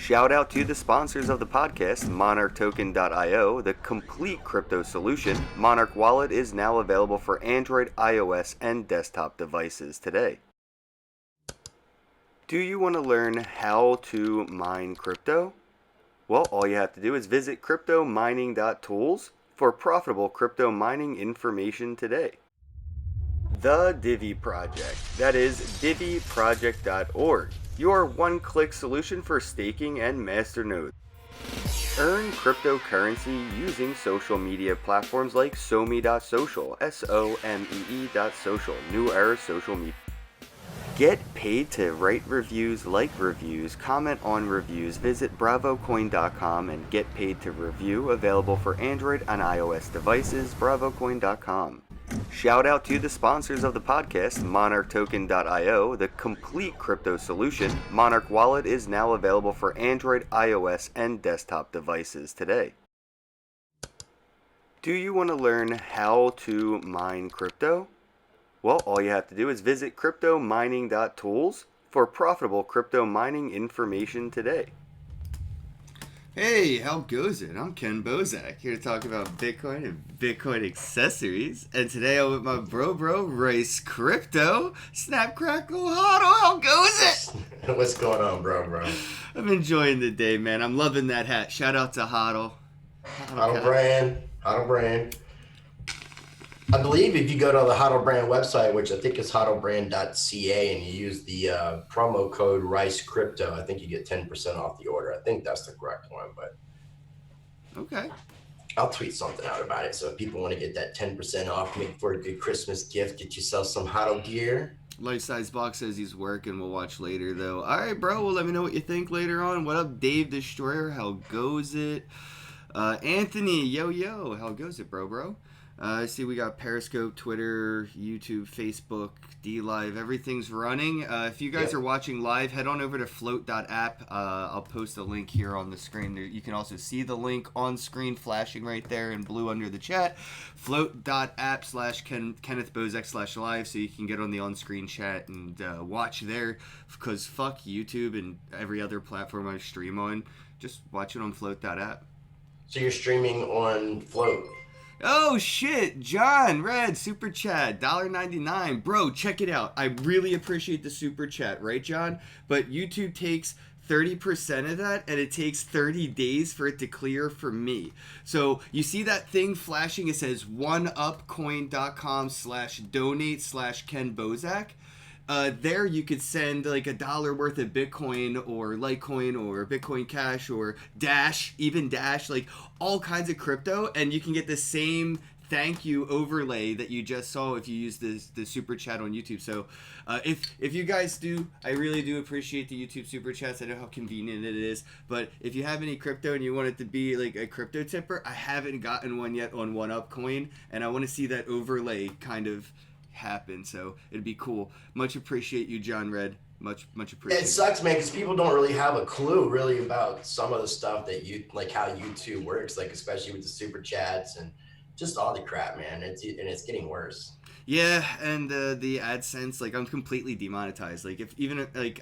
Shout out to the sponsors of the podcast, MonarchToken.io, the complete crypto solution. Monarch Wallet is now available for Android, iOS, and desktop devices today. Do you want to learn how to mine crypto? Well, all you have to do is visit cryptomining.tools for profitable crypto mining information today. The Divi Project, that is diviproject.org, your one-click solution for staking and masternodes. Earn cryptocurrency using social media platforms like SOME.social, SOMEE.social, New Era Social Media. Get paid to write reviews, like reviews, comment on reviews. Visit bravocoin.com and get paid to review, available for Android and iOS devices, bravocoin.com. Shout out to the sponsors of the podcast, MonarchToken.io, the complete crypto solution. Monarch Wallet is now available for Android, iOS, and desktop devices today. Do you want to learn how to mine crypto? Well, all you have to do is visit cryptomining.tools for profitable crypto mining information today. Hey, how goes it? I'm Ken Bozak, here to talk about Bitcoin and Bitcoin accessories. And today I'm with my bro, Rice Crypto. Snap, crackle, hodl, how goes it? What's going on, bro? I'm enjoying the day, man. I'm loving that hat. Shout out to hodl. Hodl brand. I believe if you go to the Hodl Brand website, which I think is hodlbrand.ca, and you use the promo code Rice Crypto, I think you get 10% off the order. I think that's the correct one, but okay. I'll tweet something out about it. So if people want to get that 10% off, make for a good Christmas gift, get yourself some Hodl gear. Life Size Box says he's working. We'll watch later, though. All right, bro. Well, let me know what you think later on. What up, Dave Destroyer? How goes it? Anthony, yo, how goes it, bro? I see we got Periscope, Twitter, YouTube, Facebook, DLive. Everything's running. If you guys are watching live, head on over to float.app. I'll post a link here on the screen. You can also see the link on screen flashing right there in blue under the chat. Float.app/Kenneth Bozak/live, so you can get on the on-screen chat and watch there, because fuck YouTube and every other platform I stream on. Just watch it on float.app. So you're streaming on Float? Oh shit, John Red super chat $1.99. Bro, check it out. I really appreciate the super chat, right, John? But YouTube takes 30% of that, and it takes 30 days for it to clear for me. So you see that thing flashing? It says oneupcoin.com/donate/Ken Bozak. There you could send like $1 worth of Bitcoin or Litecoin or Bitcoin Cash or Dash, even Dash, like all kinds of crypto, and you can get the same thank you overlay that you just saw if you use the super chat on YouTube. So if you guys do, I really do appreciate the YouTube super chats. I know how convenient it is, but if you have any crypto and you want it to be like a crypto tipper, I haven't gotten one yet on OneUpCoin, and I want to see that overlay kind of happen, so it'd be cool. Much appreciate you, John Red. Much appreciate. It sucks, man, because people don't really have a clue really about some of the stuff that you like, how YouTube works, like especially with the super chats and just all the crap, man. It's getting worse. Yeah, and the AdSense, like I'm completely demonetized. Like if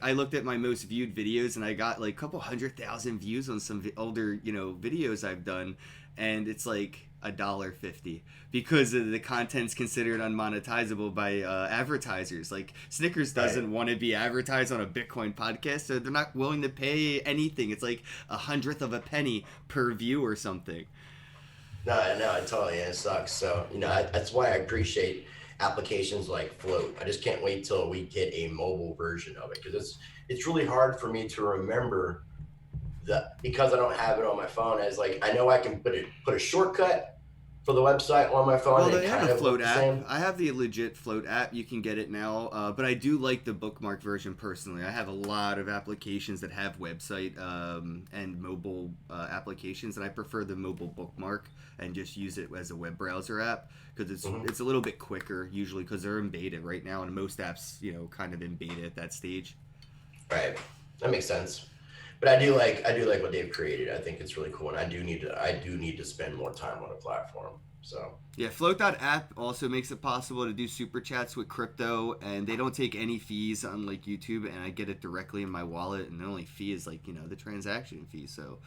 I looked at my most viewed videos and I got like a couple 100,000 views on some older videos I've done, and it's like $1.50 because the content's considered unmonetizable by advertisers. Like Snickers doesn't want to be advertised on a Bitcoin podcast, so they're not willing to pay anything. It's like 1/100 of a penny per view or something. No, it totally it sucks. So that's why I appreciate applications like Float. I just can't wait till we get a mobile version of it, because it's really hard for me to remember because I don't have it on my phone. As like, I know I can put a shortcut for the website on my phone. Well, they have a Float app. I have the legit Float app. You can get it now, but I do like the bookmark version personally. I have a lot of applications that have website and mobile applications, and I prefer the mobile bookmark and just use it as a web browser app, because it's a little bit quicker usually, because they're in beta right now, and most apps kind of in beta at that stage. Right, that makes sense. But I do like what they've created. I think it's really cool, and I do need to spend more time on a platform. So Yeah, Float.app also makes it possible to do super chats with crypto, and they don't take any fees unlike YouTube, and I get it directly in my wallet, and the only fee is like, the transaction fee. So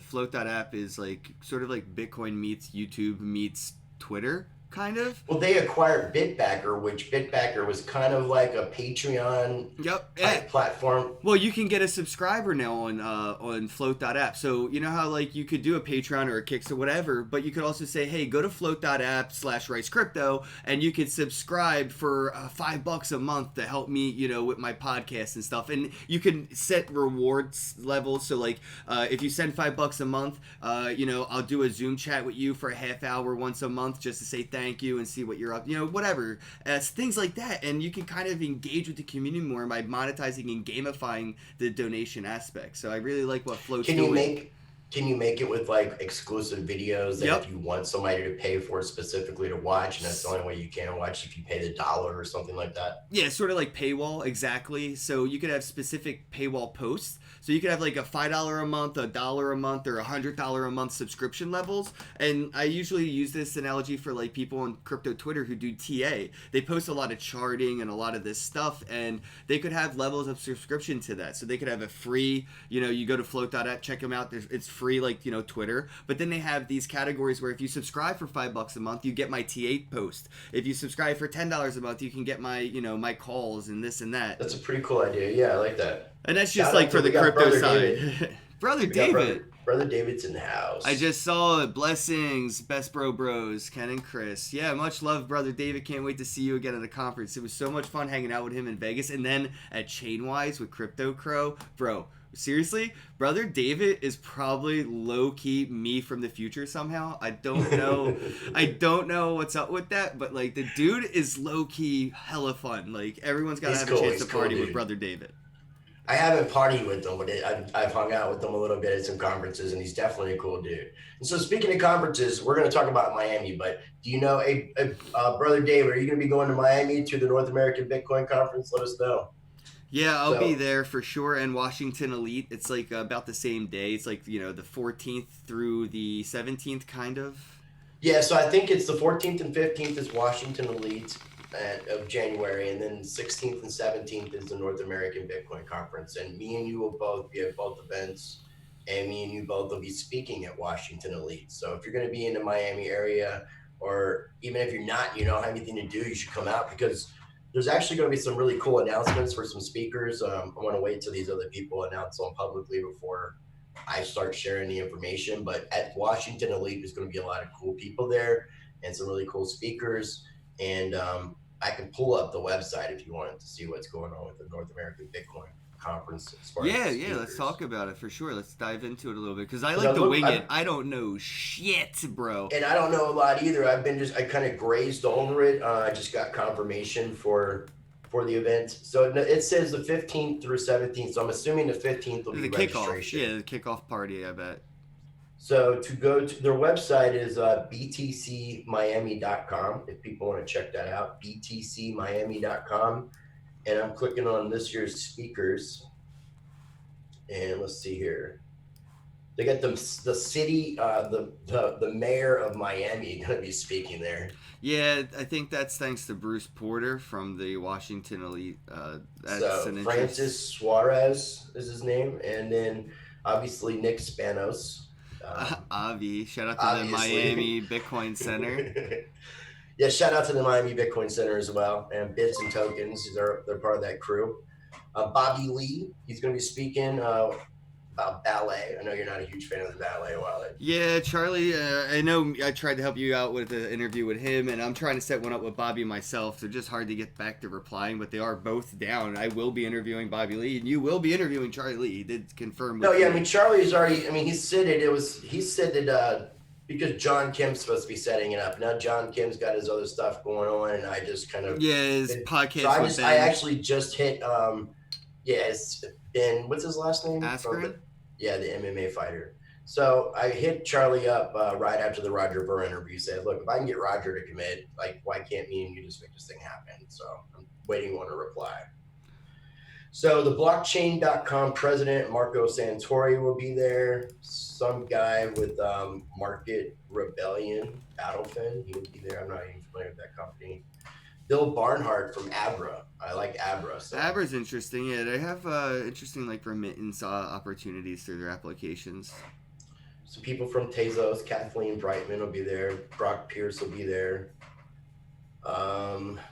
Float.app is like sort of like Bitcoin meets YouTube meets Twitter, kind of. well, they acquired Bitbacker, which Bitbacker was kind of like a Patreon Yep. type platform. Well, you can get a subscriber now on Float.app. So you know how like you could do a Patreon or a Kicks or whatever, but you could also say, hey, go to Float.app/Rice Crypto, and you could subscribe for $5 a month to help me, with my podcast and stuff. And you can set rewards levels. So like if you send $5 a month, I'll do a Zoom chat with you for a half hour once a month just to say thank you and see what you're up, whatever, things like that. And you can kind of engage with the community more by monetizing and gamifying the donation aspect. So I really like what Float's doing. Can you make it with like exclusive videos that Yep. if you want somebody to pay for specifically to watch, and that's the only way you can watch if you pay the dollar or something like that? Yeah, sort of like paywall, exactly. So you could have specific paywall posts. So you could have like a $5 a month, $1 a month, or $100 a month subscription levels. And I usually use this analogy for like people on crypto Twitter who do TA. They post a lot of charting and a lot of this stuff, and they could have levels of subscription to that. So they could have a free, you go to float.app, check them out. It's free, like Twitter. But then they have these categories where if you subscribe for $5 a month, you get my TA post. If you subscribe for $10 a month, you can get my my calls and this and that. That's a pretty cool idea. Yeah, I like that. And that's just Shout like out for to the we got crypto brother side. David. Brother We got David. brother David's in the house. I just saw it. Blessings, best bros, Ken and Chris. Yeah, much love, Brother David. Can't wait to see you again at the conference. It was so much fun hanging out with him in Vegas, and then at Chainwise with Crypto Crow. Bro, seriously, Brother David is probably low key me from the future somehow. I don't know. I don't know what's up with that, but like the dude is low key hella fun. Like everyone's got to have a chance to party with Brother David. I haven't partied with him, but I've hung out with him a little bit at some conferences, and he's definitely a cool dude. And so, speaking of conferences, we're going to talk about Miami. But do you know, Brother Dave, are you going to be going to Miami to the North American Bitcoin Conference? Let us know. Yeah, I'll be there for sure. And Washington Elite, it's like about the same day. It's like, the 14th through the 17th, kind of. Yeah, so I think it's the 14th and 15th is Washington Elite of January, and then 16th and 17th is the North American Bitcoin Conference. And me and you will both be at both events, and me and you both will be speaking at Washington Elite. So if you're going to be in the Miami area, or even if you're not, you don't have anything to do, you should come out, because there's actually going to be some really cool announcements for some speakers. I want to wait till these other people announce them publicly before I start sharing the information. But at Washington Elite, there's going to be a lot of cool people there and some really cool speakers. And I can pull up the website if you wanted to see what's going on with the North American Bitcoin Conference. Yeah, let's talk about it for sure. Let's dive into it a little bit, because I like to wing it. I don't know shit, bro. And I don't know a lot either. I kind of grazed over it. I just got confirmation for the event. So it says the 15th through 17th. So I'm assuming the 15th will be the registration. Yeah, the kickoff party, I bet. So to go to their website is btcmiami.com. If people want to check that out, btcmiami.com. And I'm clicking on this year's speakers. And let's see here. They got the city, the mayor of Miami going to be speaking there. Yeah, I think that's thanks to Bruce Porter from the Washington Elite. Francis Suarez is his name. And then obviously Nick Spanos. Avi, shout out to the Miami Bitcoin Center. Yeah, shout out to the Miami Bitcoin Center as well, and Bits and Tokens. They're part of that crew. Bobby Lee, he's going to be speaking about ballet. I know you're not a huge fan of the ballet wallet. Yeah, Charlie, I know I tried to help you out with the interview with him, and I'm trying to set one up with Bobby myself. They're just hard to get back to replying, but they are both down. I will be interviewing Bobby Lee, and you will be interviewing Charlie Lee. He did confirm. No, yeah, I mean, Charlie's already, he said that because John Kim's supposed to be setting it up. Now John Kim's got his other stuff going on, and I just kind of... Yeah, his podcast. So I actually just hit, it's Ben, what's his last name? Askren? Yeah, the MMA fighter. So I hit Charlie up right after the Roger Ver interview. Said, look, if I can get Roger to commit, like, why can't me and you just make this thing happen? So I'm waiting on a reply. So the blockchain.com president, Marco Santori, will be there. Some guy with Market Rebellion, Battlefin, he will be there. I'm not even familiar with that company. Bill Barnhart from Abra. I like Abra. So Abra's interesting. Yeah, they have interesting like remittance opportunities through their applications. some people from Tezos, Kathleen Brightman will be there. Brock Pierce will be there.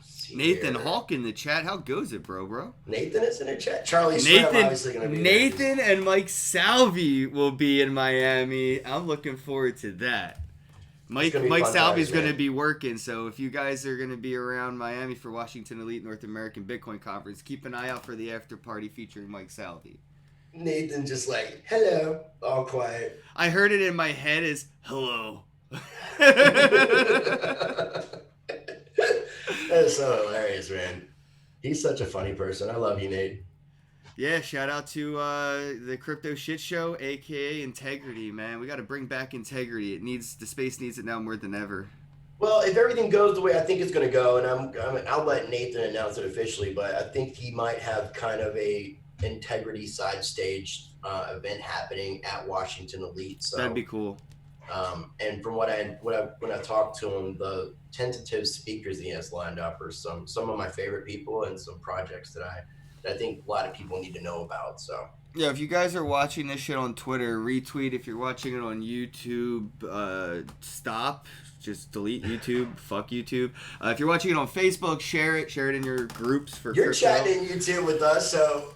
See Nathan here. Hawk in the chat. How goes it, bro? Nathan is in the chat. Charlie Slim Nathan, obviously going to be Nathan, there. and Mike Salvi will be in Miami. I'm looking forward to that. Mike Salvi's going to be working, so if you guys are going to be around Miami for Washington Elite North American Bitcoin Conference, keep an eye out for the after party featuring Mike Salvi. Nathan just like, hello, all quiet. I heard it in my head as hello. That is so hilarious, man. He's such a funny person. I love you, Nate. Yeah, shout out to the Crypto Shit Show, aka Integrity, man. We got to bring back integrity. The space needs it now more than ever. Well, if everything goes the way I think it's going to go, and I'll let Nathan announce it officially, but I think he might have kind of a integrity side stage event happening at Washington Elite. So that'd be cool. And from when I talked to him, the tentative speakers he has lined up are some of my favorite people and some projects that I think a lot of people need to know about. So yeah, if you guys are watching this shit on Twitter, retweet. If you're watching it on YouTube, stop. Just delete YouTube. Fuck YouTube. If you're watching it on Facebook, share it. Share it in your groups for. You're chatting YouTube with us, so.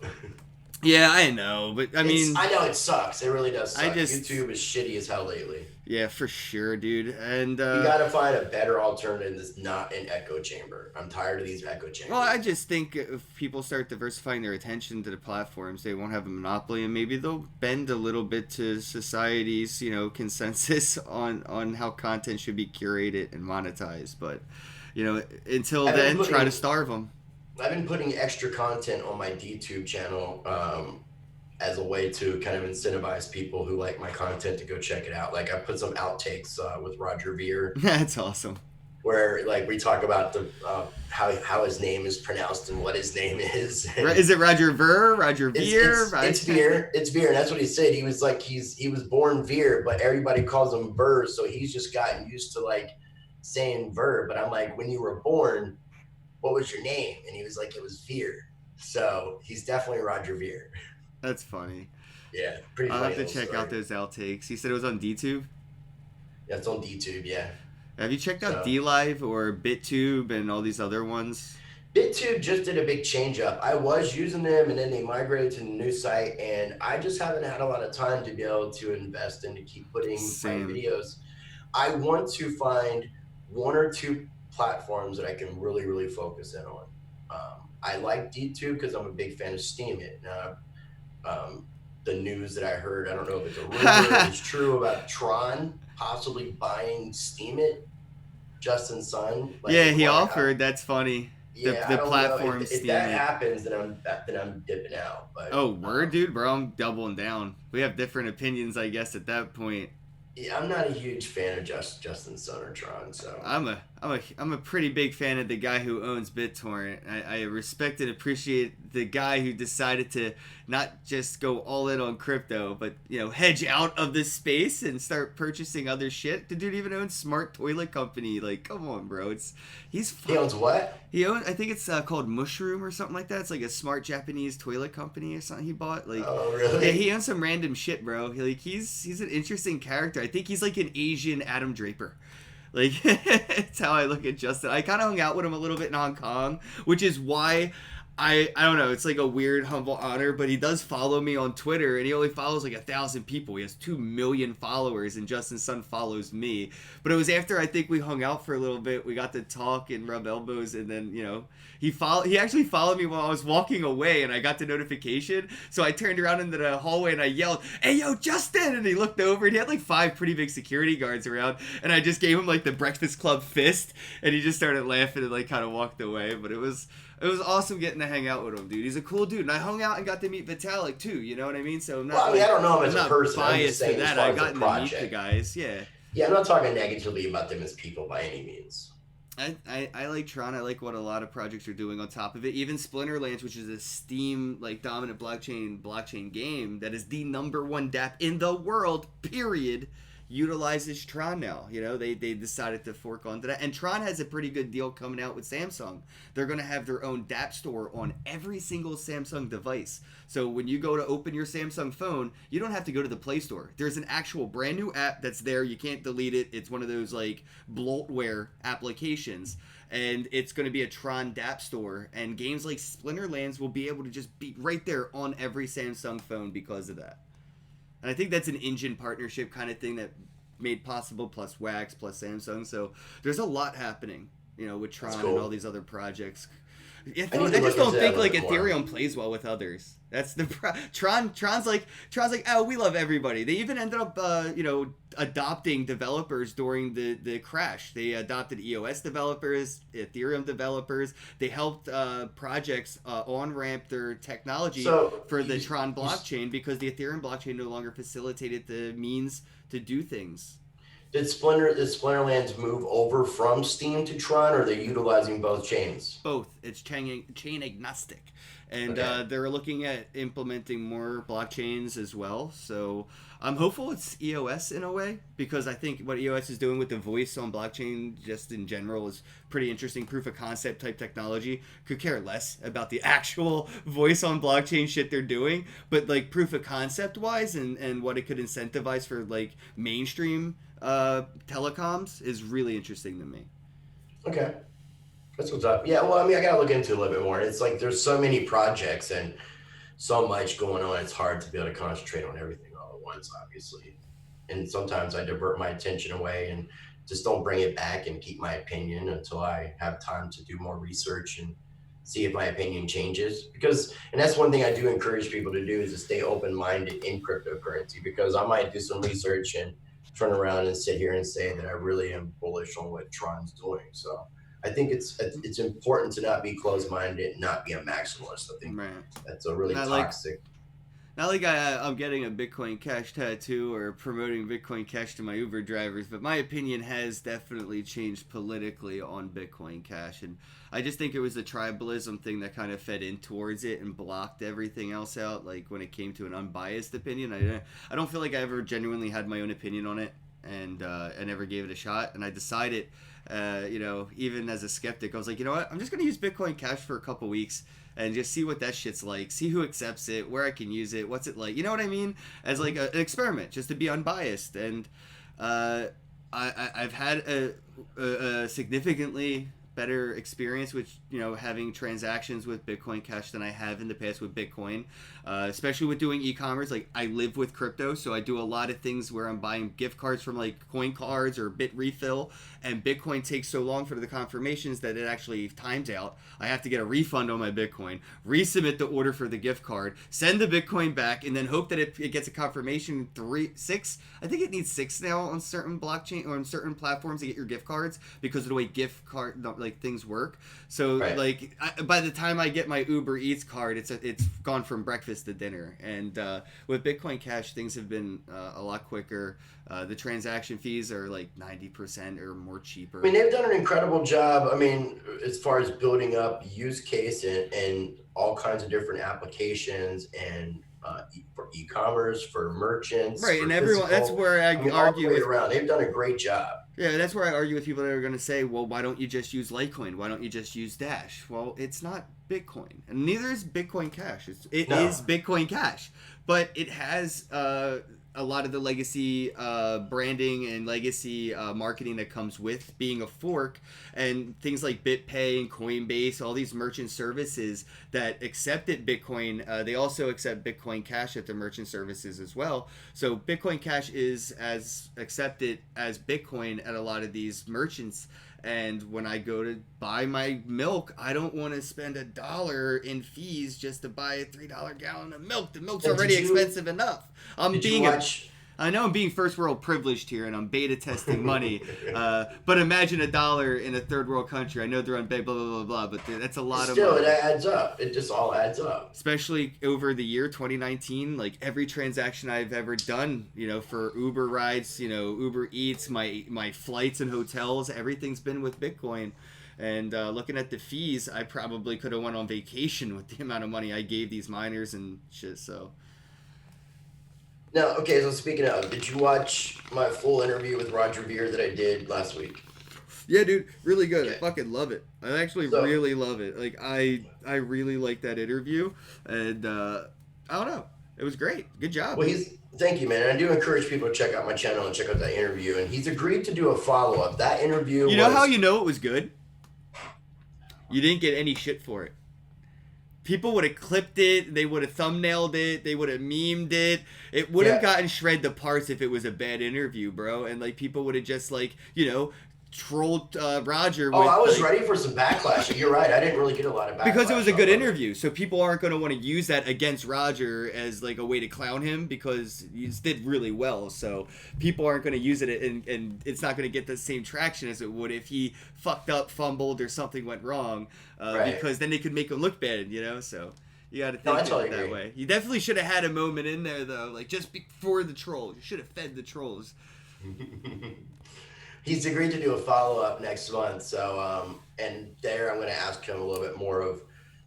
Yeah, I know, but I mean, I know it sucks. It really does suck. YouTube is shitty as hell lately. Yeah, for sure, dude. And you gotta find a better alternative that's not an echo chamber. I'm tired of these echo chambers. Well, I just think if people start diversifying their attention to the platforms, they won't have a monopoly, and maybe they'll bend a little bit to society's, consensus on how content should be curated and monetized. But, until then, try to starve them. I've been putting extra content on my DTube channel as a way to kind of incentivize people who like my content to go check it out. Like I put some outtakes with Roger Veer. That's awesome. Where like we talk about the how his name is pronounced and what his name is. Is it Roger Ver? Roger Veer? It's Veer. It's Veer. And that's what he said. He was like he was born Veer, but everybody calls him Ver, so he's just gotten used to like saying Ver. But I'm like, when you were born, what was your name? And he was like, it was Veer. So he's definitely Roger Veer. That's funny. Yeah, pretty funny. I'll have to check out those outtakes. You said it was on DTube? Yeah, it's on DTube, yeah. Have you checked out DLive or BitTube and all these other ones? BitTube just did a big change up. I was using them and then they migrated to the new site, and I just haven't had a lot of time to be able to invest and to keep putting my videos. I want to find one or two platforms that I can really, really focus in on. I like DTube because I'm a big fan of Steemit. The news that I heard, I don't know if it's a rumor, it's true about Tron possibly buying Steemit. Justin Sun. Yeah, he offered. That's funny. Yeah, the platform if that happens, then I'm dipping out. But, word, dude, bro, I'm doubling down. We have different opinions, I guess, at that point. Yeah, I'm not a huge fan of Justin Sun or Tron, so I'm a pretty big fan of the guy who owns BitTorrent. I respect and appreciate the guy who decided to not just go all in on crypto, but hedge out of this space and start purchasing other shit. The dude even owns Smart Toilet Company. Like, come on, bro. He owns what? He owns, I think it's called Mushroom or something like that. It's like a smart Japanese toilet company or something he bought. Like, oh really? Yeah, he owns some random shit, bro. He's an interesting character. I think he's like an Asian Adam Draper. Like, it's how I look at Justin. I kind of hung out with him a little bit in Hong Kong, which is why I don't know. It's like a weird, humble honor, but he does follow me on Twitter, and he only follows like 1,000 people. He has 2 million followers, and Justin Sun follows me. But it was after I think we hung out for a little bit. We got to talk and rub elbows, and then he actually followed me while I was walking away, and I got the notification. So I turned around into the hallway and I yelled, "Hey, yo, Justin!" And he looked over, and he had like 5 pretty big security guards around, and I just gave him like the Breakfast Club fist, and he just started laughing and like kind of walked away. But it was awesome getting to hang out with him, dude. He's a cool dude, and I hung out and got to meet Vitalik too. You know what I mean? So I'm not. I don't know him as a person. I'm biased to that. I got to meet the guys. Yeah. Yeah, I'm not talking negatively about them as people by any means. I like Tron. I like what a lot of projects are doing on top of it. Even Splinterlands, which is a Steam like dominant blockchain game that is the number one DApp in the world, period, utilizes Tron now. You know, they decided to fork onto that. And Tron has a pretty good deal coming out with Samsung. They're gonna have their own DApp store on every single Samsung device. So when you go to open your Samsung phone, you don't have to go to the Play Store. There's an actual brand new app that's there. You can't delete it. It's one of those like bloatware applications. And it's going to be a Tron DApp store. And games like Splinterlands will be able to just be right there on every Samsung phone because of that. And I think that's an engine partnership kind of thing that made possible, plus Wax, plus Samsung. So there's a lot happening, you know, with Tron cool. and all these other projects. I I need to just look don't into think that a like little more. Ethereum plays well with others. That's the Tron's like oh, we love everybody. They even ended up adopting developers during the crash. They adopted EOS developers, Ethereum developers. They helped projects on ramp their technology for the Tron blockchain because the Ethereum blockchain no longer facilitated the means to do things. Did Splinterlands move over from Steam to Tron, or are they utilizing both chains? Both. It's chain agnostic, and Okay. they're looking at implementing more blockchains as well. So I'm hopeful it's EOS in a way because I think what EOS is doing with the voice on blockchain just in general is pretty interesting. Proof of concept type technology. Could care less about the actual voice on blockchain shit they're doing, but like proof of concept wise and what it could incentivize for like mainstream telecoms is really interesting to me. Okay. That's what's up. Yeah, well, I mean, I gotta look into it a little bit more. It's like there's so many projects and so much going on. It's hard to be able to concentrate on everything all at once, obviously. And sometimes I divert my attention away and just don't bring it back and keep my opinion until I have time to do more research and see if my opinion changes. Because, and that's one thing I do encourage people to do is to stay open minded in cryptocurrency because I might do some research and turn around and sit here and say that I really am bullish on what Tron's doing. So I think it's important to not be closed minded, not be a maximalist. I think Right. that's a really Not like toxic. Not like I'm getting a Bitcoin Cash tattoo or promoting Bitcoin Cash to my Uber drivers, but my opinion has definitely changed politically on Bitcoin Cash. And I just think it was the tribalism thing that kind of fed in towards it and blocked everything else out. Like when it came to an unbiased opinion, I don't feel like I ever genuinely had my own opinion on it, and I never gave it a shot. And I decided, even as a skeptic, I was like, you know what? I'm just going to use Bitcoin Cash for a couple weeks and just see what that shit's like, see who accepts it, where I can use it, what's it like, you know what I mean? As like an experiment, just to be unbiased. And I've had a significantly better experience with having transactions with Bitcoin Cash than I have in the past with Bitcoin, especially with doing e-commerce. Like I live with crypto, so I do a lot of things where I'm buying gift cards from like coin cards or Bit Refill, and Bitcoin takes so long for the confirmations that it actually times out. I have to get a refund on my Bitcoin, resubmit the order for the gift card, send the Bitcoin back, and then hope that it gets a confirmation. I think it needs 6 now on certain blockchain or on certain platforms to get your gift cards because of the way gift card like things work. So Right. like by the time I get my Uber Eats card, it's gone from breakfast to dinner. And with Bitcoin Cash, things have been a lot quicker. The transaction fees are like 90% or more cheaper. I mean, they've done an incredible job. I mean, as far as building up use case and all kinds of different applications and for e-commerce, for merchants, Right, for and everyone. That's physical. where I I mean, all the argue way with. around, they've done a great job. Yeah, that's where I argue with people that are going to say, well, why don't you just use Litecoin? Why don't you just use Dash? Well, it's not Bitcoin, and neither is Bitcoin Cash. It No. is Bitcoin Cash, but it has a lot of the legacy branding and legacy marketing that comes with being a fork, and things like BitPay and Coinbase, all these merchant services that accepted Bitcoin. They also accept Bitcoin Cash at their merchant services as well. So Bitcoin Cash is as accepted as Bitcoin at a lot of these merchants. And when I go to buy my milk, I don't want to spend $1 in fees just to buy a $3 gallon of milk. The milk's And already expensive enough. I'm did you being watch? I know I'm being first world privileged here and I'm beta testing money, but imagine $1 in a third world country. I know they're on blah, blah, blah, blah, but that's a lot of Still, it money. adds up. It just all adds up. Especially over the year 2019, like every transaction I've ever done, for Uber rides, Uber Eats, my flights and hotels, everything's been with Bitcoin. And looking at the fees, I probably could have went on vacation with the amount of money I gave these miners and shit. So Now, okay, so speaking of, did you watch my full interview with Roger Ver that I did last week? yeah, dude, really good. I Okay. fucking love it. I actually So, really love it. Like I really like that interview, and I don't know, it was great. Good job. well, thank you, man. And I do encourage people to check out my channel and check out that interview. And he's agreed to do a follow up. That interview You know how was, you know it was good? You didn't get any shit for it. People would have clipped it, they would have thumbnailed it, they would have memed it. It would have yeah. gotten shred to parts if it was a bad interview, bro. And like people would have just trolled Roger Oh, with I was like, ready for some backlash. You're right. I didn't really get a lot of backlash. because it was a off good of it. interview, so people aren't going to want to use that against Roger as like a way to clown him because he did really well. So people aren't going to use it, and it's not going to get the same traction as it would if he fucked up, fumbled, or something went wrong. Right. Because then they could make him look bad, So you got to No, I think of totally it that agree. way. You definitely should have had a moment in there though, like just before the trolls. You should have fed the trolls. He's agreed to do a follow up next month. So, and there I'm going to ask him a little bit more of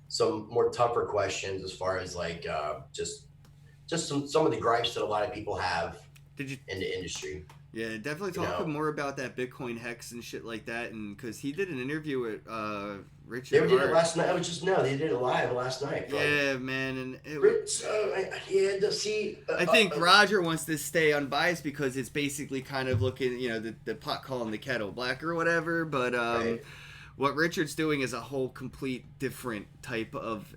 some more tougher questions as far as like just some of the gripes that a lot of people have Did you? in the industry. Yeah, definitely You talk know, more about that Bitcoin hex and shit like that, and because he did an interview with they Richard did it Hart. last night. I was just no, they did it live last night. Yeah, man, and Yeah, to see. I think Roger wants to stay unbiased because it's basically kind of looking, the pot calling the kettle black or whatever. But Right. what Richard's doing is a whole complete different type of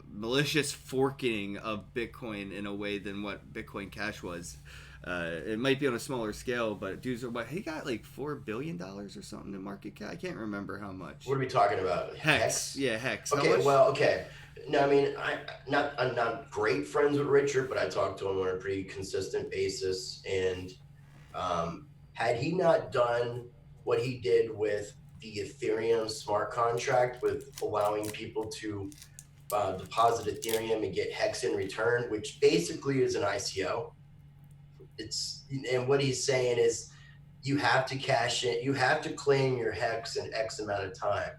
malicious forking of Bitcoin in a way than what Bitcoin Cash was. It might be on a smaller scale, but dudes are he got like $4 billion or something in market cap. I can't remember how much. What are we talking about? Hex, yeah, Hex. How Okay, much? well, okay. No, I mean, I'm not great friends with Richard, but I talk to him on a pretty consistent basis. And had he not done what he did with the Ethereum smart contract, with allowing people to deposit Ethereum and get Hex in return, which basically is an ICO, and what he's saying is you have to cash in, you have to claim your Hex in X amount of time,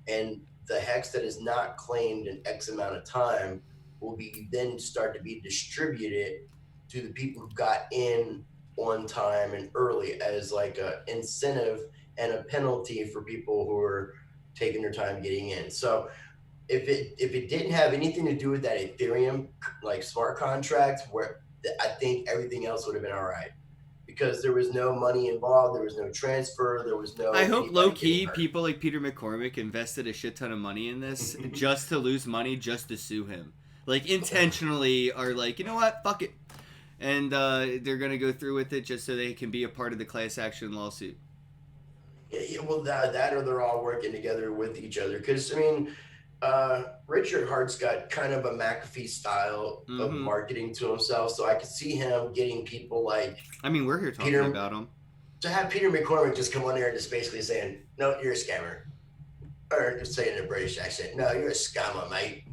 and the Hex that is not claimed in X amount of time will be then start to be distributed to the people who got in on time and early as like a incentive and a penalty for people who are taking their time getting in. So if it didn't have anything to do with that Ethereum like smart contract, where I think everything else would have been all right, because there was no money involved, there was no transfer, there was no. I hope anybody low getting key hurt. people like Peter McCormick invested a shit ton of money in this just to lose money, just to sue him. Like intentionally are like, you know what, fuck it, and they're gonna go through with it just so they can be a part of the class action lawsuit. Yeah, well, that or they're all working together with each other. Because I mean, Richard Hart's got kind of a McAfee style of Mm-hmm. marketing to himself, so I could see him getting people like I mean, we're here talking Peter about him. to have Peter McCormick just come on there and just basically saying, "No, you're a scammer," or just saying in a British accent, "No, you're a scammer, mate."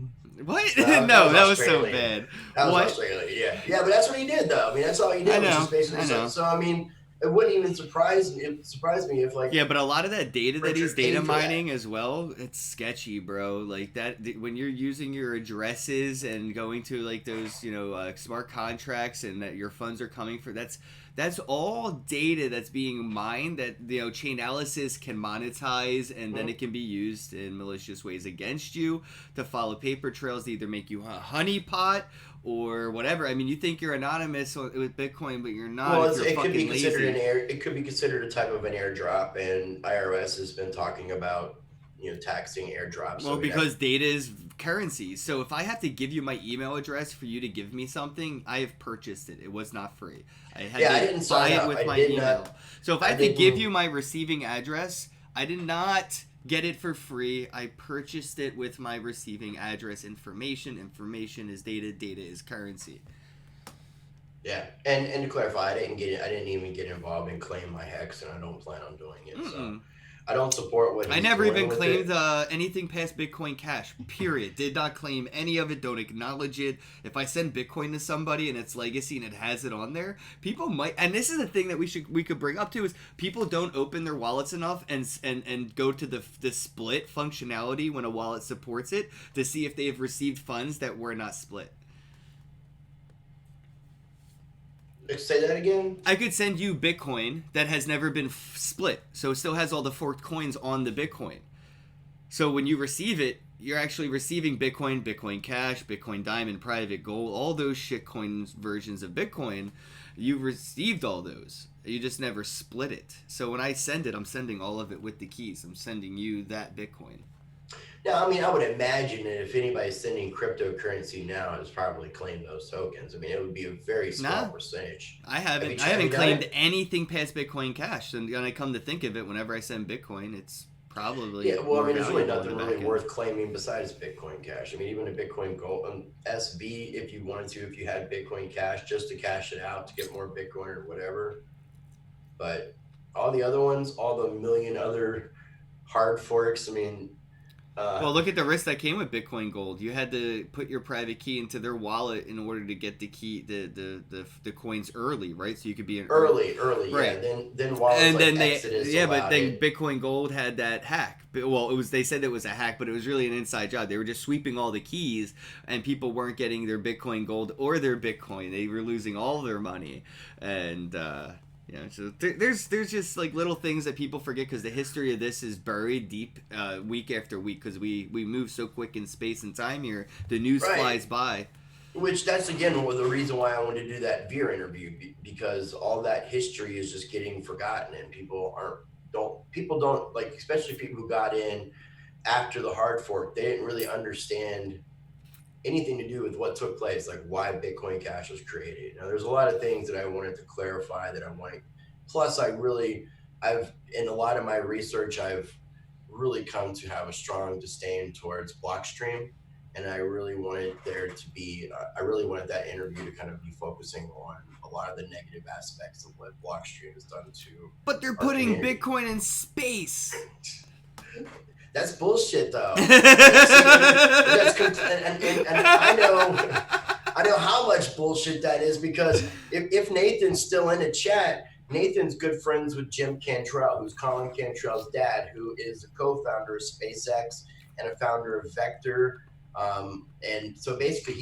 What? No, No, that was so Australian. bad. That was What? Australia, yeah, yeah, but that's what he did, though. I mean, that's all he did. I Was know, just basically I know. so. I mean, it wouldn't even surprise me. It surprised me if like Yeah, but a lot of that data that he's Richard paid data for that. mining as well, it's sketchy, bro. Like that when you're using your addresses and going to like those, smart contracts and that your funds are coming for that's all data that's being mined that Chainalysis can monetize and then it can be used in malicious ways against you to follow paper trails to either make you a honeypot or whatever. I mean, you think you're anonymous with Bitcoin, but you're not. Well, if you're it could be fucking considered lazy. it could be considered a type of an airdrop, and IRS has been talking about taxing airdrops. Well, So because data is currency. So if I have to give you my email address for you to give me something, I have purchased it. It was not free. I had I to didn't buy sign it up. with I my did email. not. So if I I have to give didn't. you my receiving address, I did not get it for free. I purchased it with my receiving address information. Information is data. Data is currency. Yeah, and to clarify, I didn't even get involved in claim my hex, and I don't plan on doing it. So Mm-mm. I don't support what I he's never doing even with claimed it. anything past Bitcoin Cash. Period. Did not claim any of it. Don't acknowledge it. If I send Bitcoin to somebody and it's legacy and it has it on there, people might. And this is the thing that we could bring up too is people don't open their wallets enough and go to the split functionality when a wallet supports it to see if they have received funds that were not split. Say that again. I could send you Bitcoin that has never been split, so it still has all the forked coins on the Bitcoin. So when you receive it, you're actually receiving Bitcoin, Bitcoin Cash, Bitcoin Diamond, Private Gold, all those shitcoins versions of Bitcoin. You received all those. You just never split it. So when I send it, I'm sending all of it with the keys. I'm sending you that Bitcoin. Now, I mean, I would imagine that if anybody's sending cryptocurrency now, it's probably claimed those tokens. I mean, it would be a very small Nah, percentage. I haven't. I Have you haven't done claimed it? anything past Bitcoin Cash. And when I come to think of it, whenever I send Bitcoin, it's Yeah, probably well, I more mean, there's really valuable on nothing the really back end. worth claiming besides Bitcoin Cash. I mean, even a Bitcoin Gold, SB, if you wanted to, if you had Bitcoin Cash, just to cash it out to get more Bitcoin or whatever. But all the other ones, all the million other hard forks, I mean, uh, Well, look at the risk that came with Bitcoin Gold. You had to put your private key into their wallet in order to get the key, the coins early, right? So you could be an early, early, yeah. right? Then wallets And like then Exodus yeah, but allowed then it. Bitcoin Gold had that hack. Well, it was they said it was a hack, but it was really an inside job. They were just sweeping all the keys, and people weren't getting their Bitcoin Gold or their Bitcoin. They were losing all their money, and yeah, so there's just like little things that people forget because the history of this is buried deep, week after week, because we move so quick in space and time here. The news Right. flies by. Which that's again the reason why I wanted to do that Veer interview because all that history is just getting forgotten and people don't like, especially people who got in after the hard fork, they didn't really understand anything to do with what took place, like why Bitcoin Cash was created. Now, there's a lot of things that I wanted to clarify that I wanted. Plus, I've in a lot of my research, I've really come to have a strong disdain towards Blockstream, and I really wanted that interview to kind of be focusing on a lot of the negative aspects of what Blockstream has done to But they're our putting community. Bitcoin in space. That's bullshit, though. See, and I know how much bullshit that is because if Nathan's still in the chat, Nathan's good friends with Jim Cantrell, who's Colin Cantrell's dad, who is a co-founder of SpaceX and a founder of Vector. And so basically,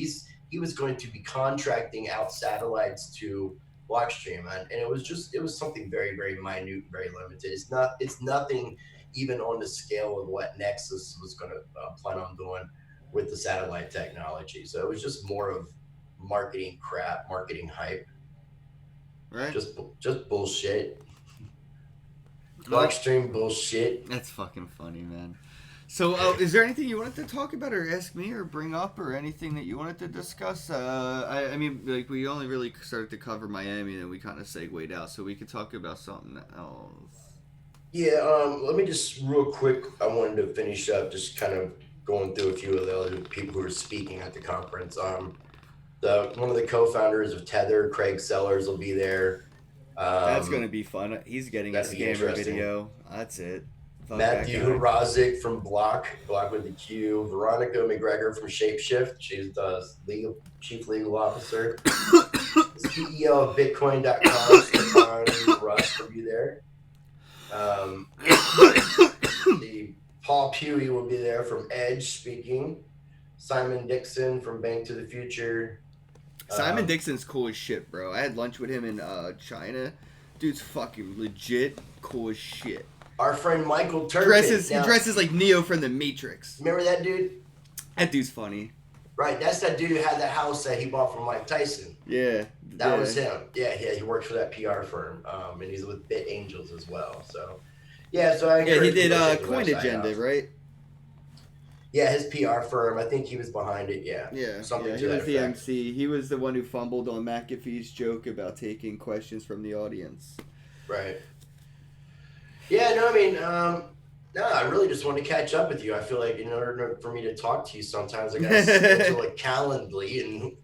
he was going to be contracting out satellites to Blockstream, and it was something very very minute, very limited. It's nothing even on the scale of what Nexus was going to plan on doing with the satellite technology. So it was just more of marketing crap, marketing hype, Right. just bullshit, Well, Blockstream bullshit. that's fucking funny, man. So, is there anything you wanted to talk about, or ask me, or bring up, or anything that you wanted to discuss? I mean, like we only really started to cover Miami, and we kind of segued out, so we could talk about something else. Yeah, let me just real quick. I wanted to finish up, just kind of going through a few of the other people who are speaking at the conference. The one of the co-founders of Tether, Craig Sellers, will be there. That's gonna Um, be fun. He's getting a that'd be scammer interesting. video. That's it. Fuck that Matthew guy. Rozic from Block with the Q, Veronica McGregor from Shapeshift. She's the chief legal officer. The CEO of Bitcoin.com, Stefan Russ, will be there. Um, the Paul Pewey will be there from Edge speaking. Simon Dixon from Bank to the Future. Simon Um, Dixon's cool as shit, bro. I had lunch with him in China. Dude's fucking legit cool as shit. our friend Michael Turpin. He Now, dresses like Neo from the Matrix. remember that dude? That dude's funny. Right, that's that dude who had the house that he bought from Mike Tyson. Yeah, That yeah. was him. Yeah, yeah, he works for that PR firm, and he's with Bit Angels as well. So, yeah, so I Yeah, he encourage did people to check the Coin website Agenda, out. right? Yeah, his PR firm. I think he was behind it. Yeah, Yeah, something yeah. to He that was the effect. MC. He was the one who fumbled on McAfee's joke about taking questions from the audience. Right. Yeah. No, I mean, no, I really just want to catch up with you. I feel like in order for me to talk to you, sometimes I got to schedule a Calendly, and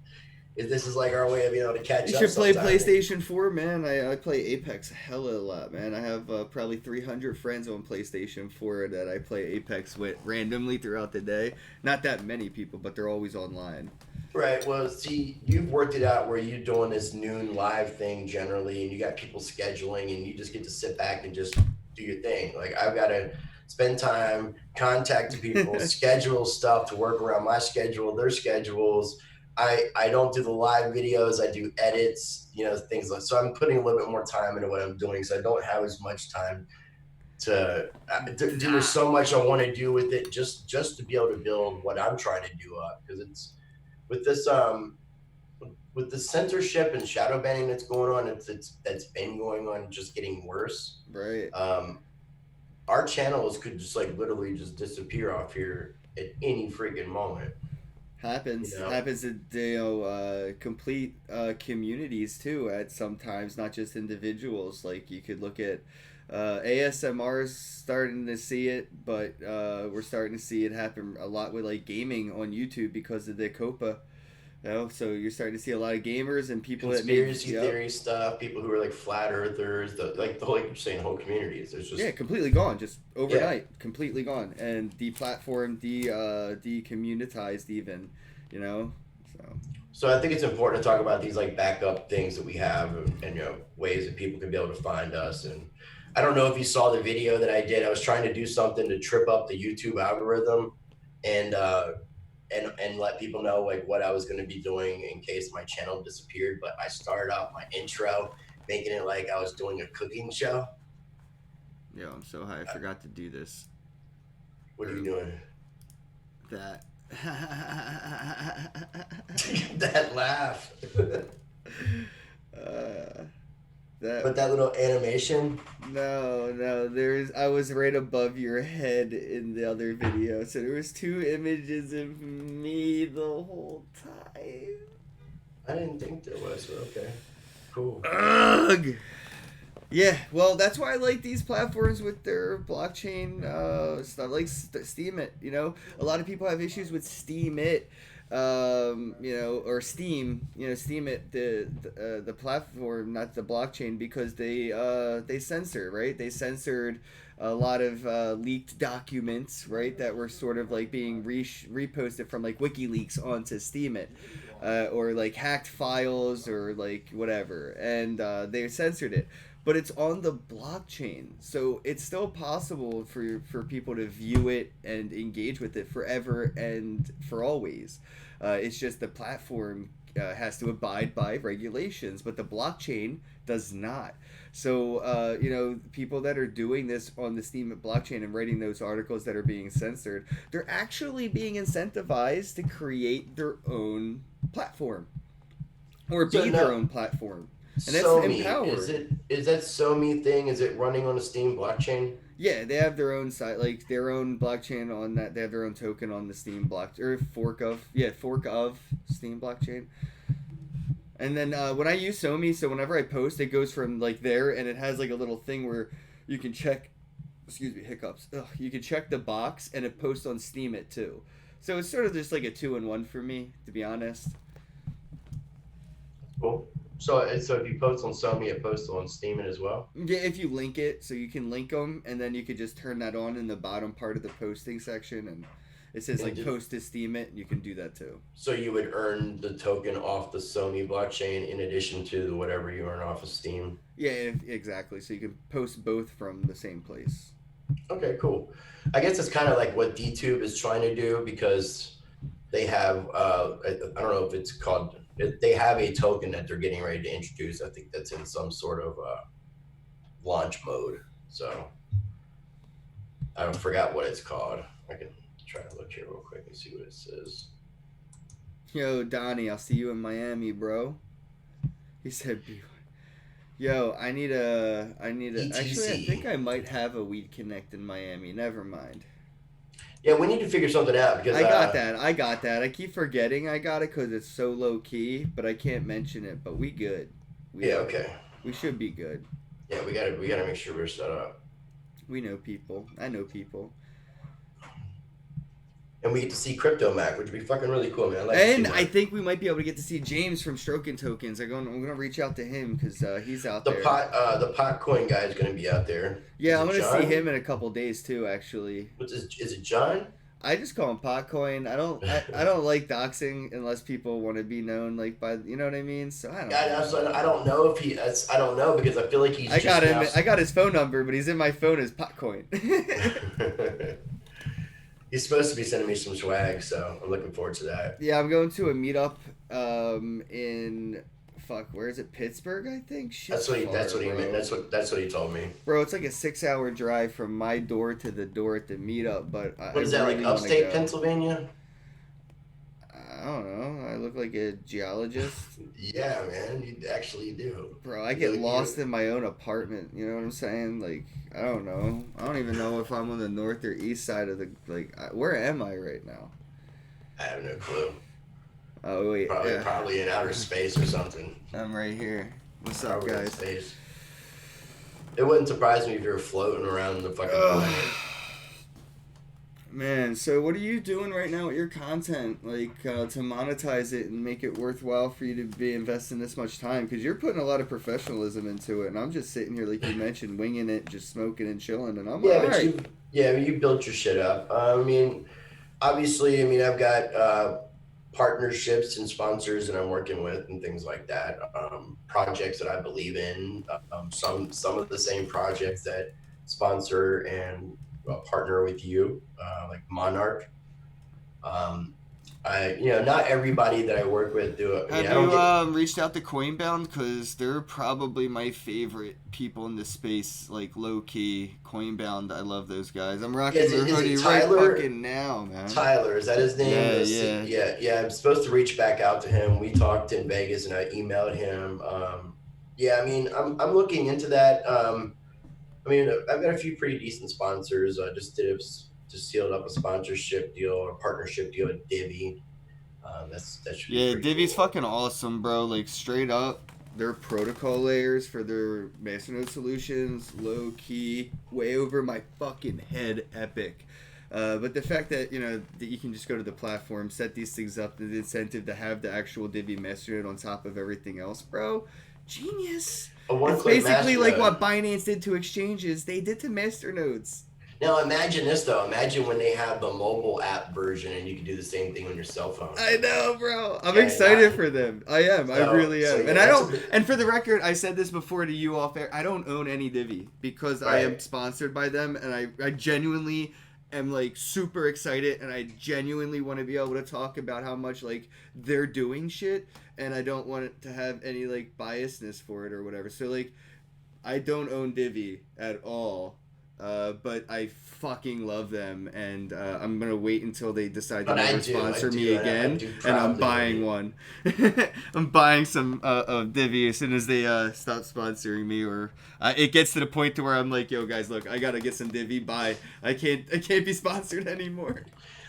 This is like our way of being able to You catch up should play sometime. PlayStation 4, man. I play Apex a hell of a lot, man. I have probably 300 friends on PlayStation 4 that I play Apex with randomly throughout the day. Not that many people, but they're always online. Right. Well, see, you've worked it out where you're doing this noon live thing generally, and you got people scheduling, and you just get to sit back and just do your thing. Like I've got to spend time, contact people, schedule stuff to work around my schedule, their schedules. I don't do the live videos. I do edits, things like so. I'm putting a little bit more time into what I'm doing, so I don't have as much time there's Nah. so much I want to do with it just to be able to build what I'm trying to do up because it's with this with the censorship and shadow banning that's going on, it's that's been going on, just getting worse. Right. Um, our channels could just like literally just disappear off here at any freaking moment. You Happens. know, Happens to complete communities too. At sometimes, not just individuals. Like you could look at ASMR's starting to see it, but we're starting to see it happen a lot with like gaming on YouTube because of the COPA. So you're starting to see a lot of gamers and people that made conspiracy theory stuff, people who are like flat earthers, the whole like you're saying whole communities. There's yeah, just completely gone, just yeah. overnight, completely gone, and deplatformed, decommunitized even, you know. So So I think it's important to talk about these like backup things that we have and ways that people can be able to find us. And I don't know if you saw the video that I did. I was trying to do something to trip up the YouTube algorithm and and let people know like what I was going to be doing in case my channel disappeared. But I started off my intro making it like I was doing a cooking show. yeah, I'm so high. I forgot to do this What are you or doing? that. That laugh. uh, that But that little animation. no, there's I was right above your head in the other video, so there was two images of me the whole time. I didn't think there was, but okay. Cool. Ugh. Yeah, well, that's why I like these platforms with their blockchain stuff, like Steam It. A lot of people have issues with Steam It, or Steam. Steam It, the platform, not the blockchain, because they censor, right? They censored a lot of leaked documents, right, that were sort of like being reposted from like WikiLeaks onto Steam It. Or like hacked files or like whatever, and they censored it, but it's on the blockchain, so it's still possible for people to view it and engage with it forever and for always. It's just the platform has to abide by regulations, but the blockchain does not. So people that are doing this on the Steam blockchain and writing those articles that are being censored, they're actually being incentivized to create their own platform or So be their no, own platform, and that's SoMe empowered. is that SoMe thing? Is it running on a Steam blockchain? Yeah, they have their own site, like their own blockchain on that. They have their own token on the Steam block or fork of Steam blockchain. And then when I use Somi, so whenever I post, it goes from like there, and it has like a little thing where you can check. Excuse me, hiccups. Ugh, you can check the box, and it posts on Steam it too. So it's sort of just like a two-in-one for me, to be honest. Cool. So if you post on SoMe, it posts on Steam as well. Yeah, if you link it, so you can link them, and then you could just turn that on in the bottom part of the posting section, and it says And like post to Steam it, and you can do that too. so you would earn the token off the SoMe blockchain in addition to whatever you earn off of Steam. Yeah, exactly. So you can post both from the same place. Okay, cool. I guess it's kind of like what DTube is trying to do because they have I don't know if it's called they have a token that they're getting ready to introduce. I think that's in some sort of launch mode. So I forgot what it's called. I can try to look here real quick and see what it says. Yo, Donnie, I'll see you in Miami, bro. He said, "Yo, I need a. Actually, I ETC. think I might have a Weed Connect in Miami. Never mind. Yeah, we need to figure something out because I got that. I got that. I keep forgetting I got it because it's so low key, but I can't mention it. But we good. yeah, We okay. we should be good. Yeah, we gotta make sure we're set up. We know people. I know people. and we get to see Crypto Mac, which would be fucking really cool, man. I'd like to see And I one. think we might be able to get to see James from Stroking Tokens. I'm gonna reach out to him because he's out there. The pot coin guy is going to be out there. Yeah, Is I'm it gonna see John? him in a couple days too. Actually, Is it John? I just call him Potcoin. I don't like doxing unless people want to be known like by you know what I mean. So I don't Yeah, know. I don't know if he. I don't know because I feel like he's I got just him. now. I got his phone number, but he's in my phone as Potcoin. He's supposed to be sending me some swag, so I'm looking forward to that. Yeah, I'm going to a meetup in fuck, where is it? Pittsburgh, I think. Shit's That's far, what he meant. bro. That's what he told me. Bro, it's like a 6 hour drive from my door to the door at the meetup, but I What is that, like really want to upstate go. Pennsylvania? I don't know. I look like a geologist. Yeah, man, you actually do. Bro, I get You lost in my own apartment. You know what I'm saying? Like, I don't know. I don't even know if I'm on the north or east side of the. Like, where am I right now? I have no clue. Oh, wait. Yeah. Probably in outer space or something. I'm right here. What's up, Probably in guys? space. It wouldn't surprise me if you're floating around the fucking planet. Man, so what are you doing right now with your content, like to monetize it and make it worthwhile for you to be investing this much time? Because you're putting a lot of professionalism into it, and I'm just sitting here, like you mentioned, winging it, just smoking and chilling, and I'm Yeah, all right. I mean, you built your shit up. I mean, obviously, I mean, I've got partnerships and sponsors that I'm working with and things like that. Projects that I believe in. Some of the same projects that sponsor and partner with you, like Monarch. Um, not everybody that I work with do it. I mean, Have I don't you get. reached out to Coinbound? Because they're probably my favorite people in this space, like low key. Coinbound, I love those guys. I'm Yeah, rocking their is it hoodie right Tyler? fucking now, man. Tyler, is that his name? Yeah, yeah. Yeah. I'm supposed to reach back out to him. We talked in Vegas, and I emailed him. Yeah, I mean, I'm looking into that. I mean, I've got a few pretty decent sponsors. Just sealed up a sponsorship deal or partnership deal with Divvy. That should be Yeah, pretty Divi's cool. fucking awesome, bro. Like straight up, their protocol layers for their Masternode solutions, low key, way over my fucking head, epic. But the fact that that you can just go to the platform, set these things up, the incentive to have the actual Divi Masternode on top of everything else, bro, genius. A It's one-click basically master like node. what Binance did to exchanges. They did to Masternodes. Now imagine this though. Imagine when they have the mobile app version, and you can do the same thing on your cell phone. I know, bro. I'm And excited for them. I am. I really so am. yeah, And I that's a don't. bit And for the record, I said this before to you off air. I don't own any Divi because I am right. sponsored by them, and I genuinely am like super excited, and I genuinely want to be able to talk about how much like they're doing shit, and I don't want it to have any like biasness for it or whatever. So like, I don't own Divi at all. But I fucking love them, and I'm gonna wait until they decide to But I never do, sponsor me I again, do and I'm proudly own buying it. one. I'm buying some of Divi as soon as they stop sponsoring me, or it gets to the point to where I'm like, yo guys, look, I gotta get some Divi. Buy. I can't be sponsored anymore.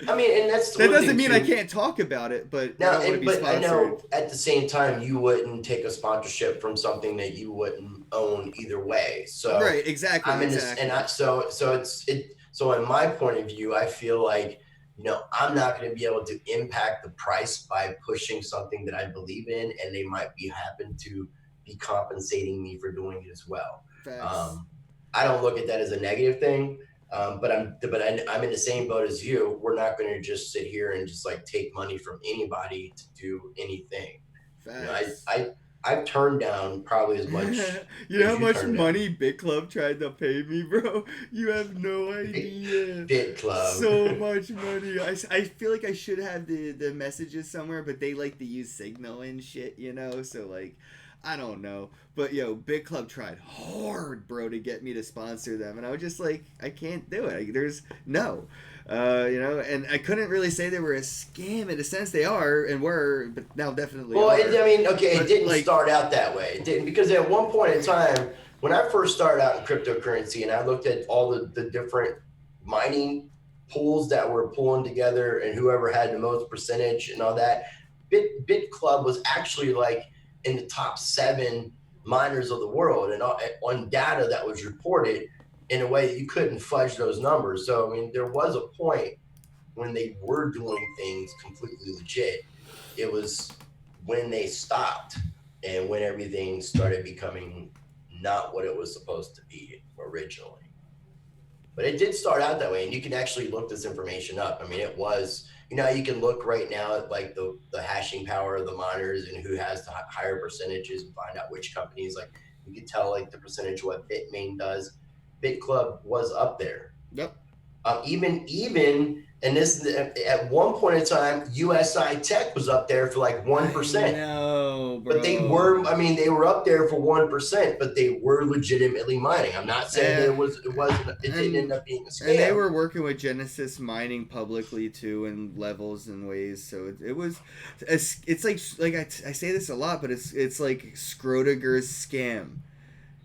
I mean, and that's the That one doesn't thing mean I too. can't talk about it, but I Now, don't want to be but I sponsored. know at the same time you wouldn't take a sponsorship from something that you wouldn't own either way. So Right? Exactly. I'm in this, and Exactly. so in my point of view, I feel like I'm not going to be able to impact the price by pushing something that I believe in, and they might be happen to be compensating me for doing it as well. Facts. Um, I don't look at that as a negative thing. I'm in the same boat as you. We're not going to just sit here and just like take money from anybody to do anything. You know, Facts. I've turned down probably as much You know how as you much turned down. money Big Club tried to pay me, bro? You have no Bit, idea. Bit Club. So much money. I feel like I should have the messages somewhere, but they like to use Signal and shit, So, like, I don't know. But, yo, Big Club tried hard, bro, to get me to sponsor them. And I was just like, I can't do it. There's no. And I couldn't really say they were a scam in a sense. They are and were, but now definitely Well, are. I mean, okay, it But, didn't like, start out that way. It didn't, because at one point in time, when I first started out in cryptocurrency and I looked at all the different mining pools that were pulling together and whoever had the most percentage and all that, Bit Club was actually like in the top 7 miners of the world, and on data that was reported in a way that you couldn't fudge those numbers. So I mean, there was a point when they were doing things completely legit. It was when they stopped and when everything started becoming not what it was supposed to be originally. But it did start out that way, and you can actually look this information up. I mean, it was, you can look right now at like the hashing power of the miners and who has the higher percentages and find out which companies. Like you can tell like the percentage of what Bitmain does. BitClub was up there. Yep. Even and this at one point in time, USI Tech was up there for like one I percent. know, But they bro. were, I mean, they were up there for 1%, but they were legitimately mining. I'm not saying that Eh, it didn't end and up being a and they scam. were working with Genesis mining publicly too in levels and ways. So it was, it's like I say this a lot, but it's like Schrödinger's scam.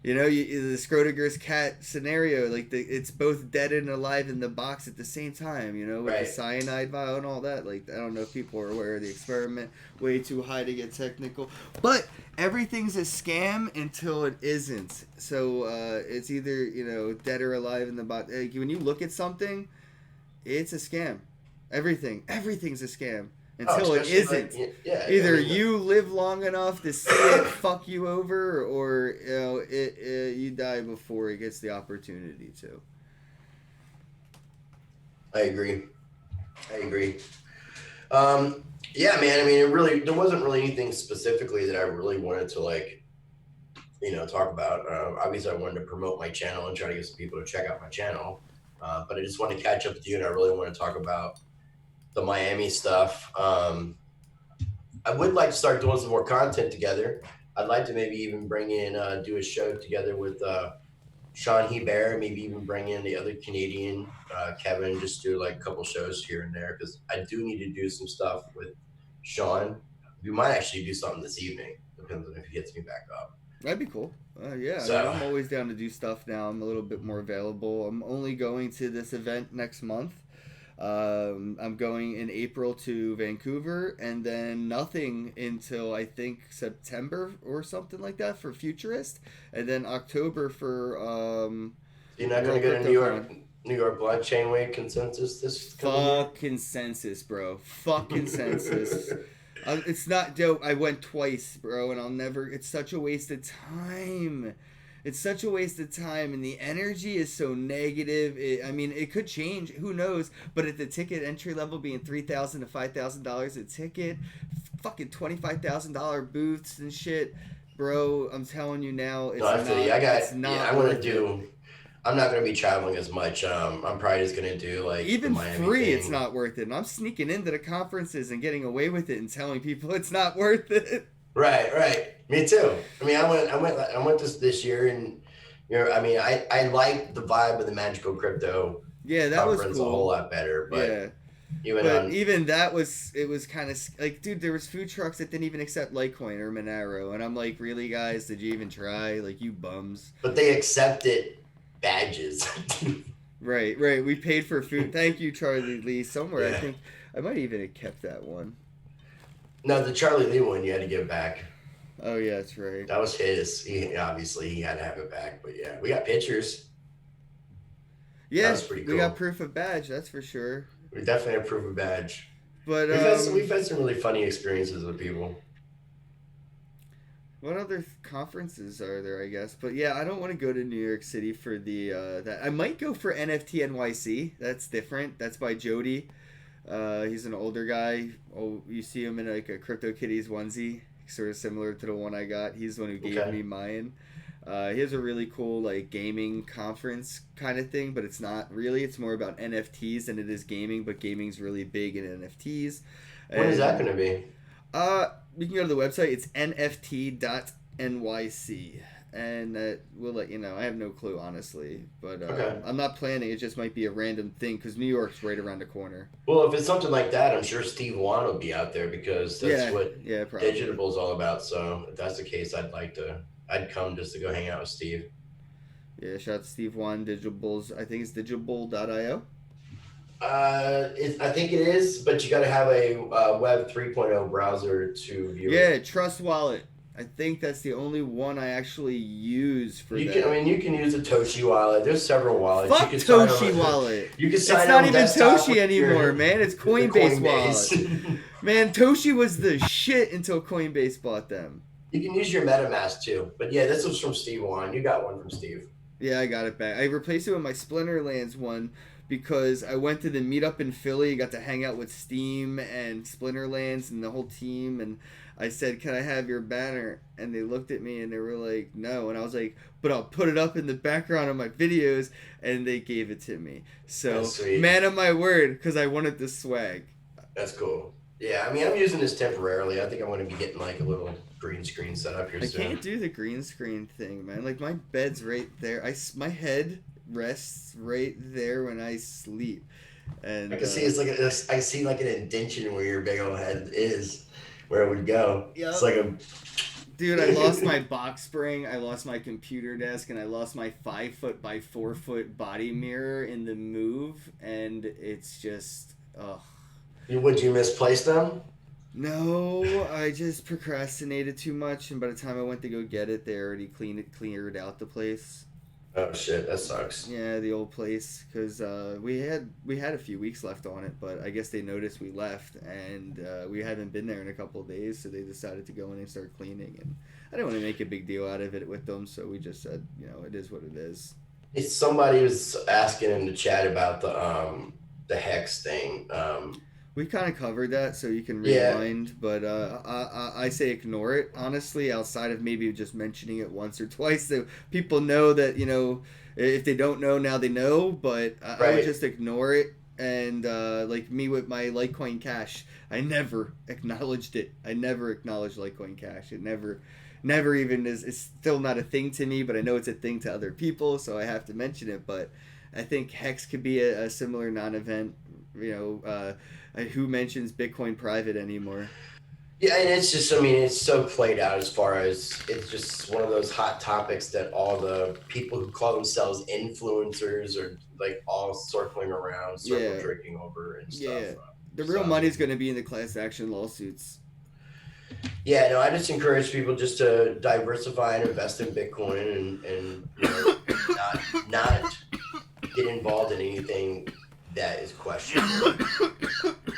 You know, the Schrödinger's cat scenario, like it's both dead and alive in the box at the same time. You know, with the Right. cyanide vial and all that. Like I don't know if people are aware of the experiment. Way too high to get technical, but everything's a scam until it isn't. So it's either dead or alive in the box. Like, when you look at something, it's a scam. Everything's a scam Oh, until it especially like, isn't. yeah, I Either mean, you live long enough to see it fuck you over, or you die before it gets the opportunity to. I agree. I agree. Yeah, man, I mean, there wasn't really anything specifically that I really wanted to like, talk about. Obviously, I wanted to promote my channel and try to get some people to check out my channel. But I just wanted to catch up with you, and I really want to talk about the Miami stuff. I would like to start doing some more content together. I'd like to maybe even bring in, do a show together with Sean Hebert, maybe even bring in the other Canadian, Kevin, just do like a couple shows here and there because I do need to do some stuff with Sean. We might actually do something this evening, depends on if he gets me back up. That'd be cool. Yeah, I mean, So, I'm always down to do stuff now. I'm a little bit more available. I'm only going to this event next month. I'm going in April to Vancouver, and then nothing until I think September or something like that for Futurist, and then October for you're not going World to go to CryptoCon. New York Blockchain Week consensus this coming year? Fuck consensus, bro. Fuck consensus. It's not dope. I went twice, bro, and I'll never. It's such a waste of time. It's such a waste of time, and the energy is so negative. I mean, it could change. Who knows? But at the ticket entry level being $3,000 to $5,000 a ticket, fucking $25,000 booths and shit, bro. I'm telling you now, No, I feel you. It's Yeah, not worth it. I'm not going to be traveling as much. I'm probably just going to do like the Even Miami free, it's thing. not worth it. And I'm sneaking into the conferences and getting away with it and telling people it's not worth it. Right, right. Me too. I mean, I went this year, and I mean, I like the vibe of the Magical Crypto Yeah, that was conference a whole cool. lot better. But Yeah, even but on, even that was it was kind of like, dude, there was food trucks that didn't even accept Litecoin or Monero, and I'm like, really, guys, did you even try? Like, you bums. but they accepted badges. Right, right. We paid for food. Thank you, Charlie Lee. Somewhere, I Yeah. think I might even have kept that one. No, the Charlie Lee one you had to give back. Oh yeah, that's right. That was his. He obviously he had to have it back. But yeah, we got pictures. That Yeah, was pretty we got cool. proof of badge. That's for sure. We definitely approve a badge. But We've had some really funny experiences with people. what other conferences are there? I guess, but yeah, I don't want to go to New York City for the that. I might go for NFT NYC. That's different. That's by Jody. He's an older guy. Oh, you see him in like a CryptoKitties onesie, sort of similar to the one I got. He's the one who gave Okay. me mine. He has a really cool like gaming conference kind of thing, but it's not really. It's more about NFTs than it is gaming. But gaming's really big in NFTs, When is that and going to be? you can go to the website. It's nft.nyc, and we'll let you know. I have no clue, honestly, but Okay. I'm not planning. It just might be a random thing because New York's right around the corner. Well, if it's something like that, I'm sure Steve Wan will be out there because that's Yeah, what yeah, probably. Digitable's all about. So if that's the case, I'd come just to go hang out with Steve. Yeah, shout out to Steve Wan, Digitables. I think it's digitable.io. I think it is, but you got to have a Web 3.0 browser to view Yeah, it. Trust Wallet. I think that's the only one I actually use for You that. can, I mean, you can use a Toshi wallet. There's several wallets. Fuck Toshi wallet. You can It's sign not on even desktop Toshi with anymore, man. It's the Coinbase wallet. Coinbase. Man, Toshi was the shit until Coinbase bought them. You can use your MetaMask too. But yeah, this was from Steve Wan. You got one from Steve. Yeah, I got it back. I replaced it with my Splinterlands one because I went to the meetup in Philly, got to hang out with Steam and Splinterlands and the whole team, and I said, "Can I have your banner?" And they looked at me and they were like, "No." And I was like, "But I'll put it up in the background of my videos," and they gave it to me. So, man of my word, because I wanted the swag. That's cool. Yeah, I mean, I'm using this temporarily. I think I'm going to be getting like a little green screen set up here soon. I can't do the green screen thing, man. Like, my bed's right there. My head rests right there when I sleep. And I can see I see like an indentation where your big old head is, where it would go. Yep. It's like a... Dude, I lost my box spring, I lost my computer desk, and I lost my 5 foot by 4 foot body mirror in the move, and it's just, ugh. Would you misplace them? No, I just procrastinated too much, and by the time I went to go get it, they already cleared out the place. Oh shit, that sucks. Yeah, the old place, because we had a few weeks left on it, but I guess they noticed we left, and we hadn't been there in a couple of days, so they decided to go in and start cleaning. And I didn't want to make a big deal out of it with them, so we just said, it is what it is. It's somebody was asking in the chat about the hex thing. We kind of covered that, so you can rewind, but I say ignore it, honestly, outside of maybe just mentioning it once or twice, so people know that, if they don't know, now they know, but I would just ignore it, and like me with my Litecoin Cash, I never acknowledged it. I never acknowledged Litecoin Cash. It never even is, it's still not a thing to me, but I know it's a thing to other people, so I have to mention it, but I think Hex could be a similar non-event, who mentions Bitcoin private anymore? Yeah, and it's just, I mean, it's so played out as far as it's just one of those hot topics that all the people who call themselves influencers are like all circling around, drinking over and stuff. Yeah, the real money's going to be in the class action lawsuits. Yeah, no, I just encourage people just to diversify and invest in Bitcoin and not get involved in anything that is questionable.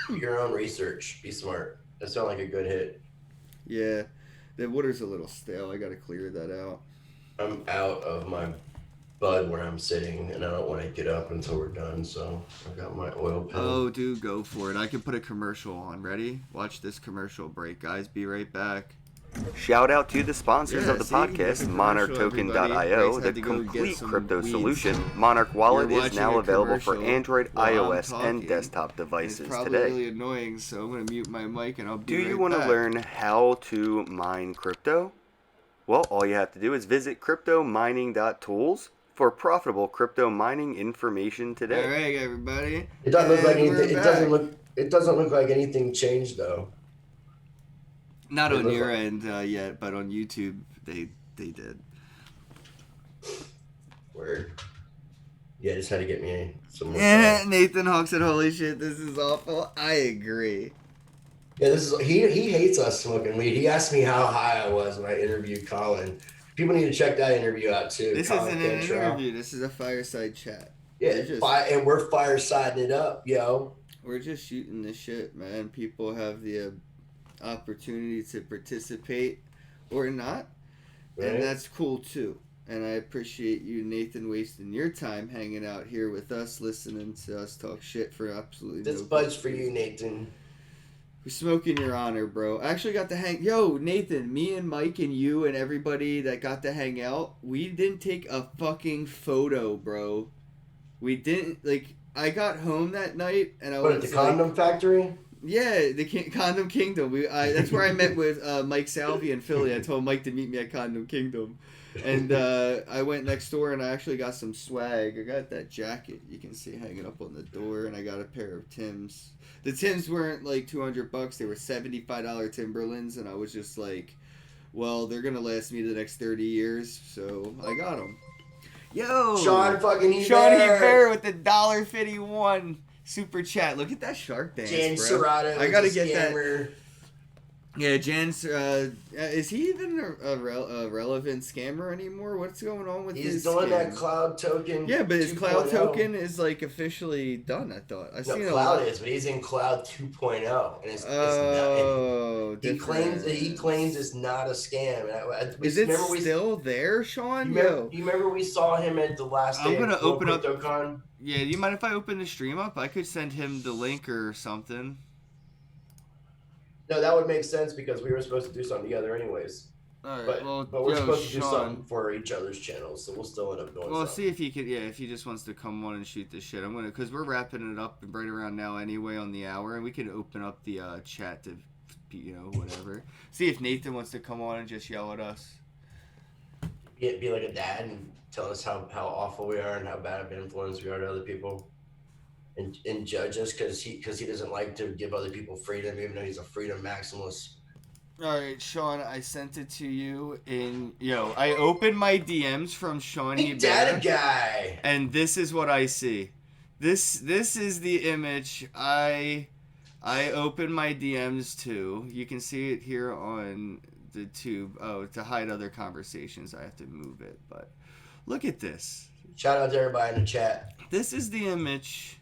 Do your own research. Be smart. That sounds like a good hit. Yeah, the water's a little stale. I got to clear that out. I'm out of my bud where I'm sitting, and I don't want to get up until we're done, so I've got my oil pill. Oh, dude, go for it. I can put a commercial on. Ready? Watch this commercial break, guys. Be right back. Shout out to the sponsors of the podcast, MonarchToken.io, the complete crypto solution. Monarch Wallet is now available for Android, iOS, and desktop devices today. It's probably really annoying, so I'm going to mute my mic and I'll be right back. Do you want to learn how to mine crypto? Well, all you have to do is visit cryptomining.tools for profitable crypto mining information today. All right, everybody. It doesn't look like anything. It doesn't look like anything changed though. Not on your end yet, but on YouTube they did. Word. Yeah, just had to get me some more. Yeah, Nathan Hawk said, "Holy shit, this is awful." I agree. Yeah, this is he hates us smoking weed. He asked me how high I was when I interviewed Colin. People need to check that interview out too. This isn't an interview. This is a fireside chat. Yeah, and we're firesiding it up, yo. We're just shooting the shit, man. People have the opportunity to participate or not, and that's cool too. And I appreciate you, Nathan, wasting your time hanging out here with us, listening to us talk shit for absolutely this bud's for you, Nathan. We're smoking your honor, bro. I actually got to Nathan, me and Mike and you and everybody that got to hang out, we didn't take a fucking photo, bro. We didn't, I got home that night and I was at the condom factory? Yeah, the Condom Kingdom. That's where I met with Mike Salvi in Philly. I told Mike to meet me at Condom Kingdom. And I went next door and I actually got some swag. I got that jacket you can see hanging up on the door, and I got a pair of Timbs. The Timbs weren't like $200. They were $75 Timberlands, and I was just like, well, they're going to last me the next 30 years, so I got them. Yo! Sean Hebert with the $1.51 super chat. Look at that Shark Dance, Jan bro. Serrato, I gotta get that. Yeah, Jan's. Is he even a relevant scammer anymore? What's going on with He's his doing that scam? cloud token Yeah, but his cloud 2.0. token is like officially done. I thought I No, seen a cloud lot. is, but he's in cloud 2.0, and it's not. And Oh, he claims difference. it's not a scam. And we Is it remember we still there, Sean? you remember Yo, you remember we saw him at the last I'm day gonna of World open up. CryptoCon. Yeah, do you mind if I open the stream up? I could send him the link or something. No, that would make sense because we were supposed to do something together anyways. All right. But Well, but we're yo, supposed to do Sean. something for each other's channels, so we'll still end up doing Well, see something. if he could. Yeah, if he just wants to come on and shoot this shit, I'm gonna because we're wrapping it up right around now anyway on the hour, and we can open up the chat to, whatever. See if Nathan wants to come on and just yell at us. Be like a dad and tell us how awful we are and how bad of an influence we are to other people, and judge us because he doesn't like to give other people freedom, even though he's a freedom maximalist. All right, Sean, I sent it to you in I opened my DMs from Sean Hey, data Hebert, guy. and this is what I see. This is the image I opened my DMs to. You can see it here on the tube. Oh, to hide other conversations, I have to move it. But look at this. Shout out to everybody in the chat. This is the image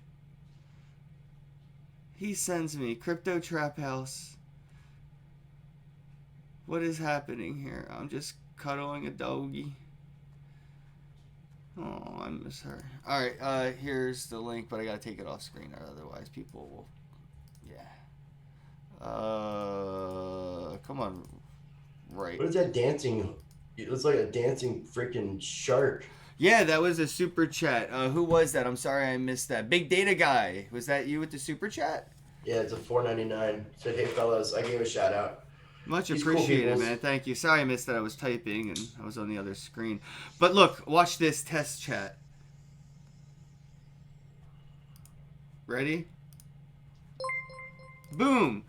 he sends me. Crypto Trap House. What is happening here? I'm just cuddling a doggy. Oh, I miss her. All right, here's the link, but I gotta take it off screen, or otherwise people will. Yeah. Come on, right. What is that dancing? It looks like a dancing freaking shark. Yeah, that was a super chat. Who was that? I'm sorry I missed that. Big Data Guy. Was that you with the super chat? Yeah, it's a $4.99. Said, hey fellas, I gave a shout out. Much He's cool appreciated, peoples. man. Thank you. Sorry I missed that. I was typing and I was on the other screen. But look, watch this test chat. Ready? Boom.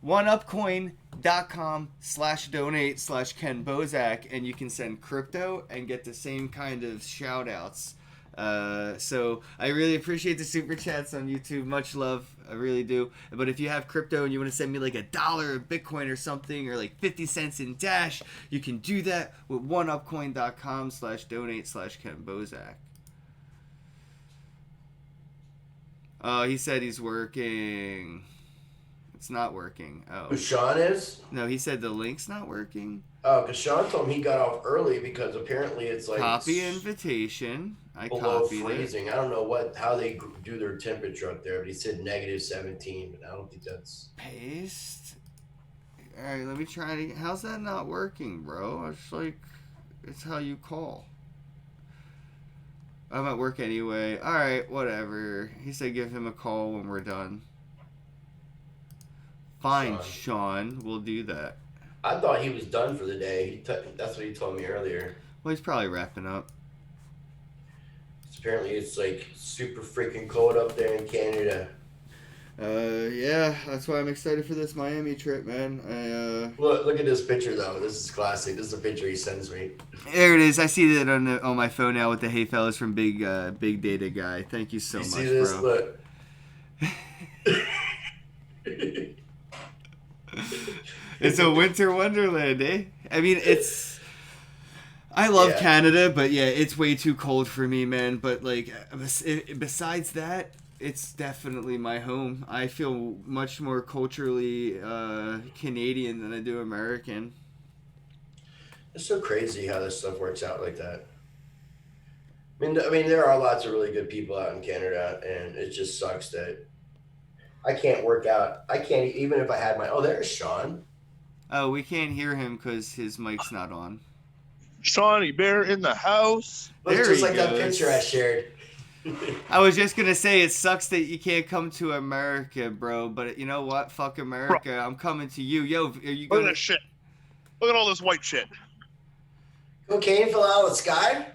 oneupcoin.com/donate/Ken Bozak, and you can send crypto and get the same kind of shout outs. So I really appreciate the super chats on YouTube. Much love. I really do. But if you have crypto and you want to send me like $1 of Bitcoin or something, or like 50 cents in Dash, you can do that with oneupcoin.com/donate/Ken Bozak. Oh, he said he's working. It's not working. Oh. Who Sean is? No, he said the link's not working. Oh, because Sean told me he got off early because apparently it's like Copy invitation. I below copied freezing. it. I don't know how they do their temperature up there, but he said -17. But I don't think that's. Paste. All right, let me try to. How's that not working, bro? It's like, it's how you call. I'm at work anyway. All right, whatever. He said give him a call when we're done. Fine, Sean. We'll do that. I thought he was done for the day. That's what he told me earlier. Well, he's probably wrapping up. Apparently, it's like super freaking cold up there in Canada. Yeah, that's why I'm excited for this Miami trip, man. Look at this picture though. This is classic. This is a picture he sends me. There it is. I see that on my phone now with the hey fellas from Big Data Guy. Thank you so much, see this? bro. Look. It's a winter wonderland, eh? I mean, it's. I love Canada, but yeah, it's way too cold for me, man. But like, besides that, it's definitely my home. I feel much more culturally Canadian than I do American. It's so crazy how this stuff works out like that. I mean, there are lots of really good people out in Canada, and it just sucks that I can't work out. I can't even if I had my. Oh, there's Sean. Oh, we can't hear him because his mic's not on. Shawnee Bear in the house. Looks just like that picture I shared. I was just gonna say it sucks that you can't come to America, bro. But you know what? Fuck America. Bro. I'm coming to you. Yo, are you gonna? Look at this shit. Look at all this white shit. Cocaine fell out of the sky.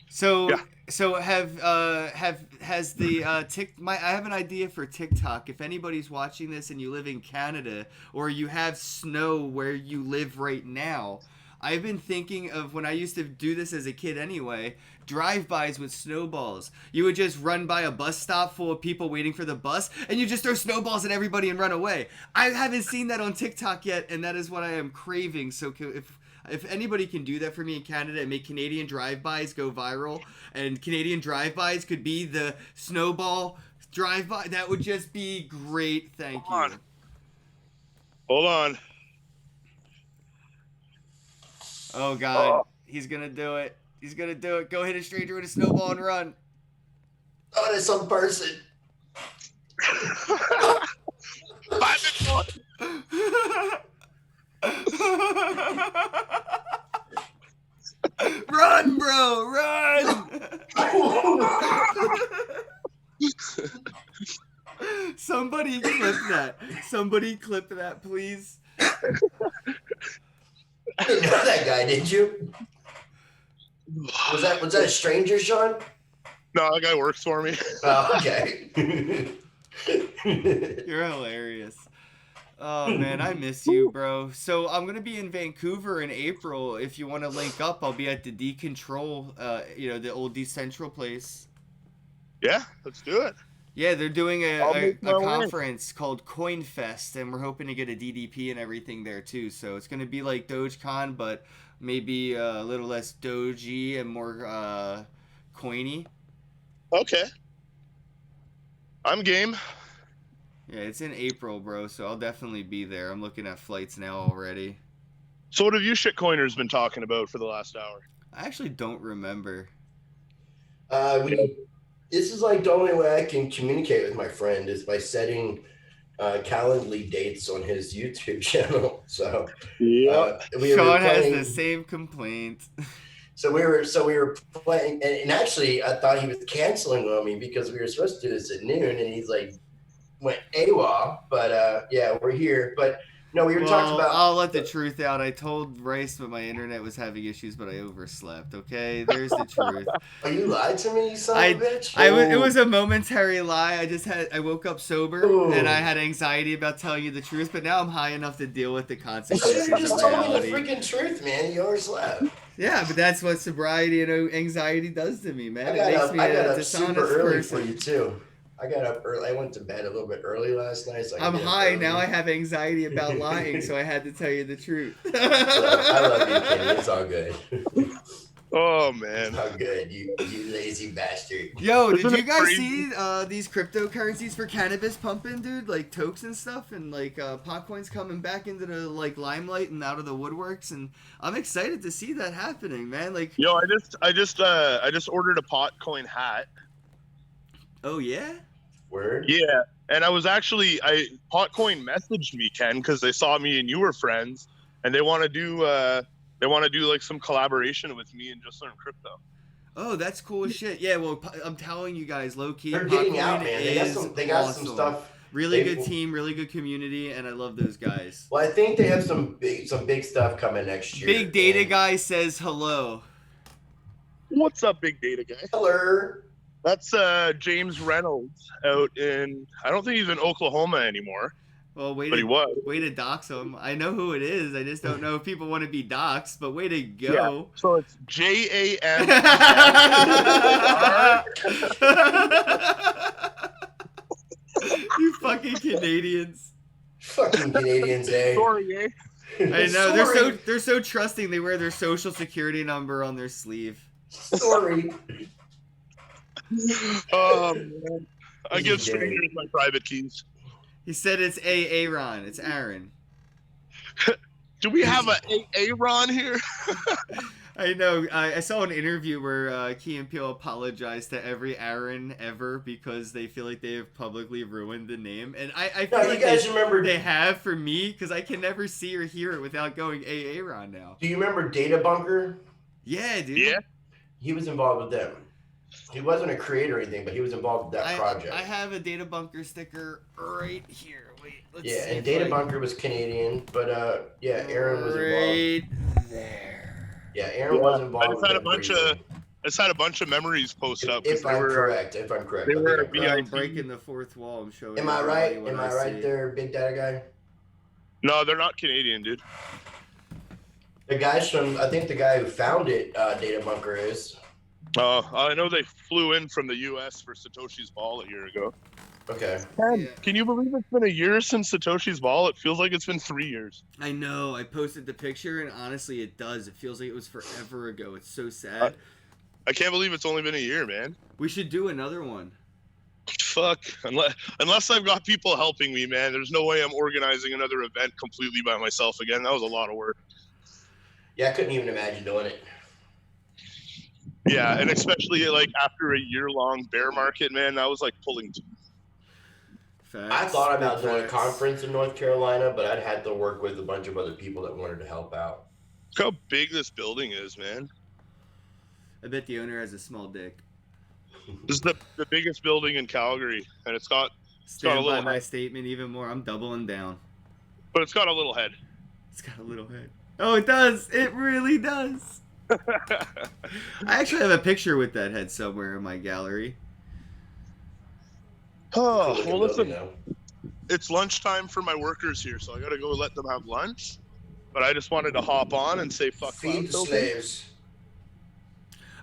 So yeah. So has the I have an idea for TikTok. If anybody's watching this and you live in Canada or you have snow where you live right now, I've been thinking of when I used to do this as a kid anyway, drive-bys with snowballs. You would just run by a bus stop full of people waiting for the bus, and you just throw snowballs at everybody and run away. I haven't seen that on TikTok yet, and that is what I am craving. So if anybody can do that for me in Canada and make Canadian drive-bys go viral, and Canadian drive-bys could be the snowball drive-by, that would just be great. Thank you. Hold on. Oh, God. He's going to do it. He's going to do it. Go hit a stranger with a snowball and run. Oh, there's some person. Run, bro, run! Somebody clip that. Somebody clip that, please. I didn't know that guy, did you? Was that a stranger, Sean? No, that guy works for me. Oh, okay. You're hilarious. Oh, man, I miss you, bro. So I'm going to be in Vancouver in April. If you want to link up, I'll be at the Decontrol, the old Decentral place. Yeah, let's do it. Yeah, they're doing a way. conference called CoinFest, and we're hoping to get a DDP and everything there, too. So it's going to be like DogeCon, but maybe a little less Doge and more coiny. Okay. I'm game. Yeah, it's in April, bro, so I'll definitely be there. I'm looking at flights now already. So what have you shitcoiners been talking about for the last hour? I actually don't remember. This is like the only way I can communicate with my friend is by setting Calendly dates on his YouTube channel. So Sean has the same complaint. So we were playing, and actually I thought he was canceling on me because we were supposed to do this at noon, and he's like went AWOL. But yeah, we're here. But no, we were talking about. I'll let the truth out. I told Rice that my internet was having issues, but I overslept. Okay, there's the truth. Oh, you lied to me, you son of a bitch. It was a momentary lie. I woke up sober and I had anxiety about telling you the truth, but now I'm high enough to deal with the consequences. You just told me the freaking truth, man. You overslept. Yeah, but that's what sobriety and anxiety does to me, man. I got up super early for you too. I got up early. I went to bed a little bit early last night. So I'm high now. I have anxiety about lying, so I had to tell you the truth. So, I love you, Kenny. It's all good. Oh man, it's all good. You lazy bastard. Yo, did you guys see these cryptocurrencies for cannabis pumping, dude? Like tokes and stuff, and like Potcoin's coming back into the like limelight and out of the woodworks, and I'm excited to see that happening, man. Like, yo, I just ordered a Potcoin hat. Oh yeah. Word? Yeah, and I was actually Potcoin messaged me, Ken, because they saw me and you were friends, and they want to do like some collaboration with me and just learn crypto. Oh, that's cool as shit. Yeah, well, I'm telling you guys, low key, they're getting out, man. They got awesome. some stuff. Really good team, really good community, and I love those guys. Well, I think they have some big stuff coming next year. Big Data Guy says hello. What's up, Big Data Guy? Hello. That's James Reynolds out in, I don't think he's in Oklahoma anymore. Well, way to dox him. I know who it is. I just don't know if people want to be doxxed, but way to go. Yeah. So it's JAM. You fucking Canadians. Fucking Canadians, eh? Sorry, eh? I know. They're so trusting. They wear their social security number on their sleeve. Sorry. Oh man. I give strangers my private keys. He said it's Aaron. It's Aaron. Do we have a Aaron here? I know. I saw an interview where Key and Peele apologized to every Aaron ever because they feel like they have publicly ruined the name. And I feel like they have for me because I can never see or hear it without going Aaron now. Do you remember Data Bunker? Yeah, dude. Yeah. He was involved with them. He wasn't a creator or anything, but he was involved with that project. I have a Data Bunker sticker right here. Wait, let's see. Yeah, and Data Bunker was Canadian, but yeah, Aaron was involved. Right there. Yeah, Aaron was involved. I just had a bunch of memories post up. If I'm correct. They were breaking the fourth wall. I'm showing. Am I right? Am I right there, Big Data Guy? No, they're not Canadian, dude. The guys from, I think the guy who founded Data Bunker is. I know they flew in from the U.S. for Satoshi's Ball a year ago. Okay. Man, Yeah. can you believe it's been a year since Satoshi's Ball? It feels like it's been 3 years. I know. I posted the picture, and honestly, it does. It feels like it was forever ago. It's so I, sad. I can't believe it's only been a year, man. We should do another one. Fuck. Unless I've got people helping me, man, there's no way I'm organizing another event completely by myself again. That was a lot of work. Yeah, I couldn't even imagine doing it. Yeah, and especially like after a year-long bear market, man, that was like pulling teeth. Facts. I thought about Big doing a facts. conference in North Carolina, but I'd had to work with a bunch of other people that wanted to help out. Look how big this building is, man. I bet the owner has a small dick. This is the biggest building in Calgary, and it's got a Stand by little my head. statement even more. I'm doubling down. But it's got a little head. It's got a little head. Oh, it does. It really does. I actually have a picture with that head somewhere in my gallery. Oh, Cool well, looking listen, building, it's lunchtime for my workers here, so I gotta go let them have lunch. But I just wanted to hop on and say though. fuck Feed the Cloud Token. slaves.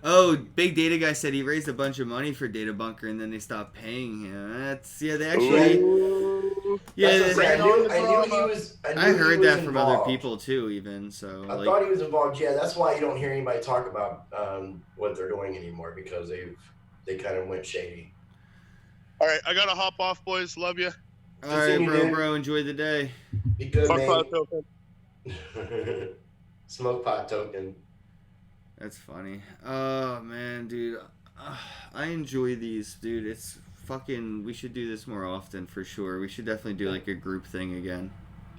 Oh, Big Data Guy said he raised a bunch of money for Data Bunker and then they stopped paying him. That's they actually. Ooh. Yeah, That's what I'm saying. Bring on the I knew he drama. was. I knew he heard was that from other involved. people too, even so. I Like, thought he was involved. Yeah, that's why you don't hear anybody talk about what they're doing anymore, because they kind of went shady. All right, I gotta hop off, boys. Love you. all right, Continue, dude. bro, enjoy the day. Be good, Fuck Cloud man. Token. Smoke pot token. That's funny. Oh man, dude, I enjoy these, dude. It's fucking. We should do this more often for sure. We should definitely do like a group thing again.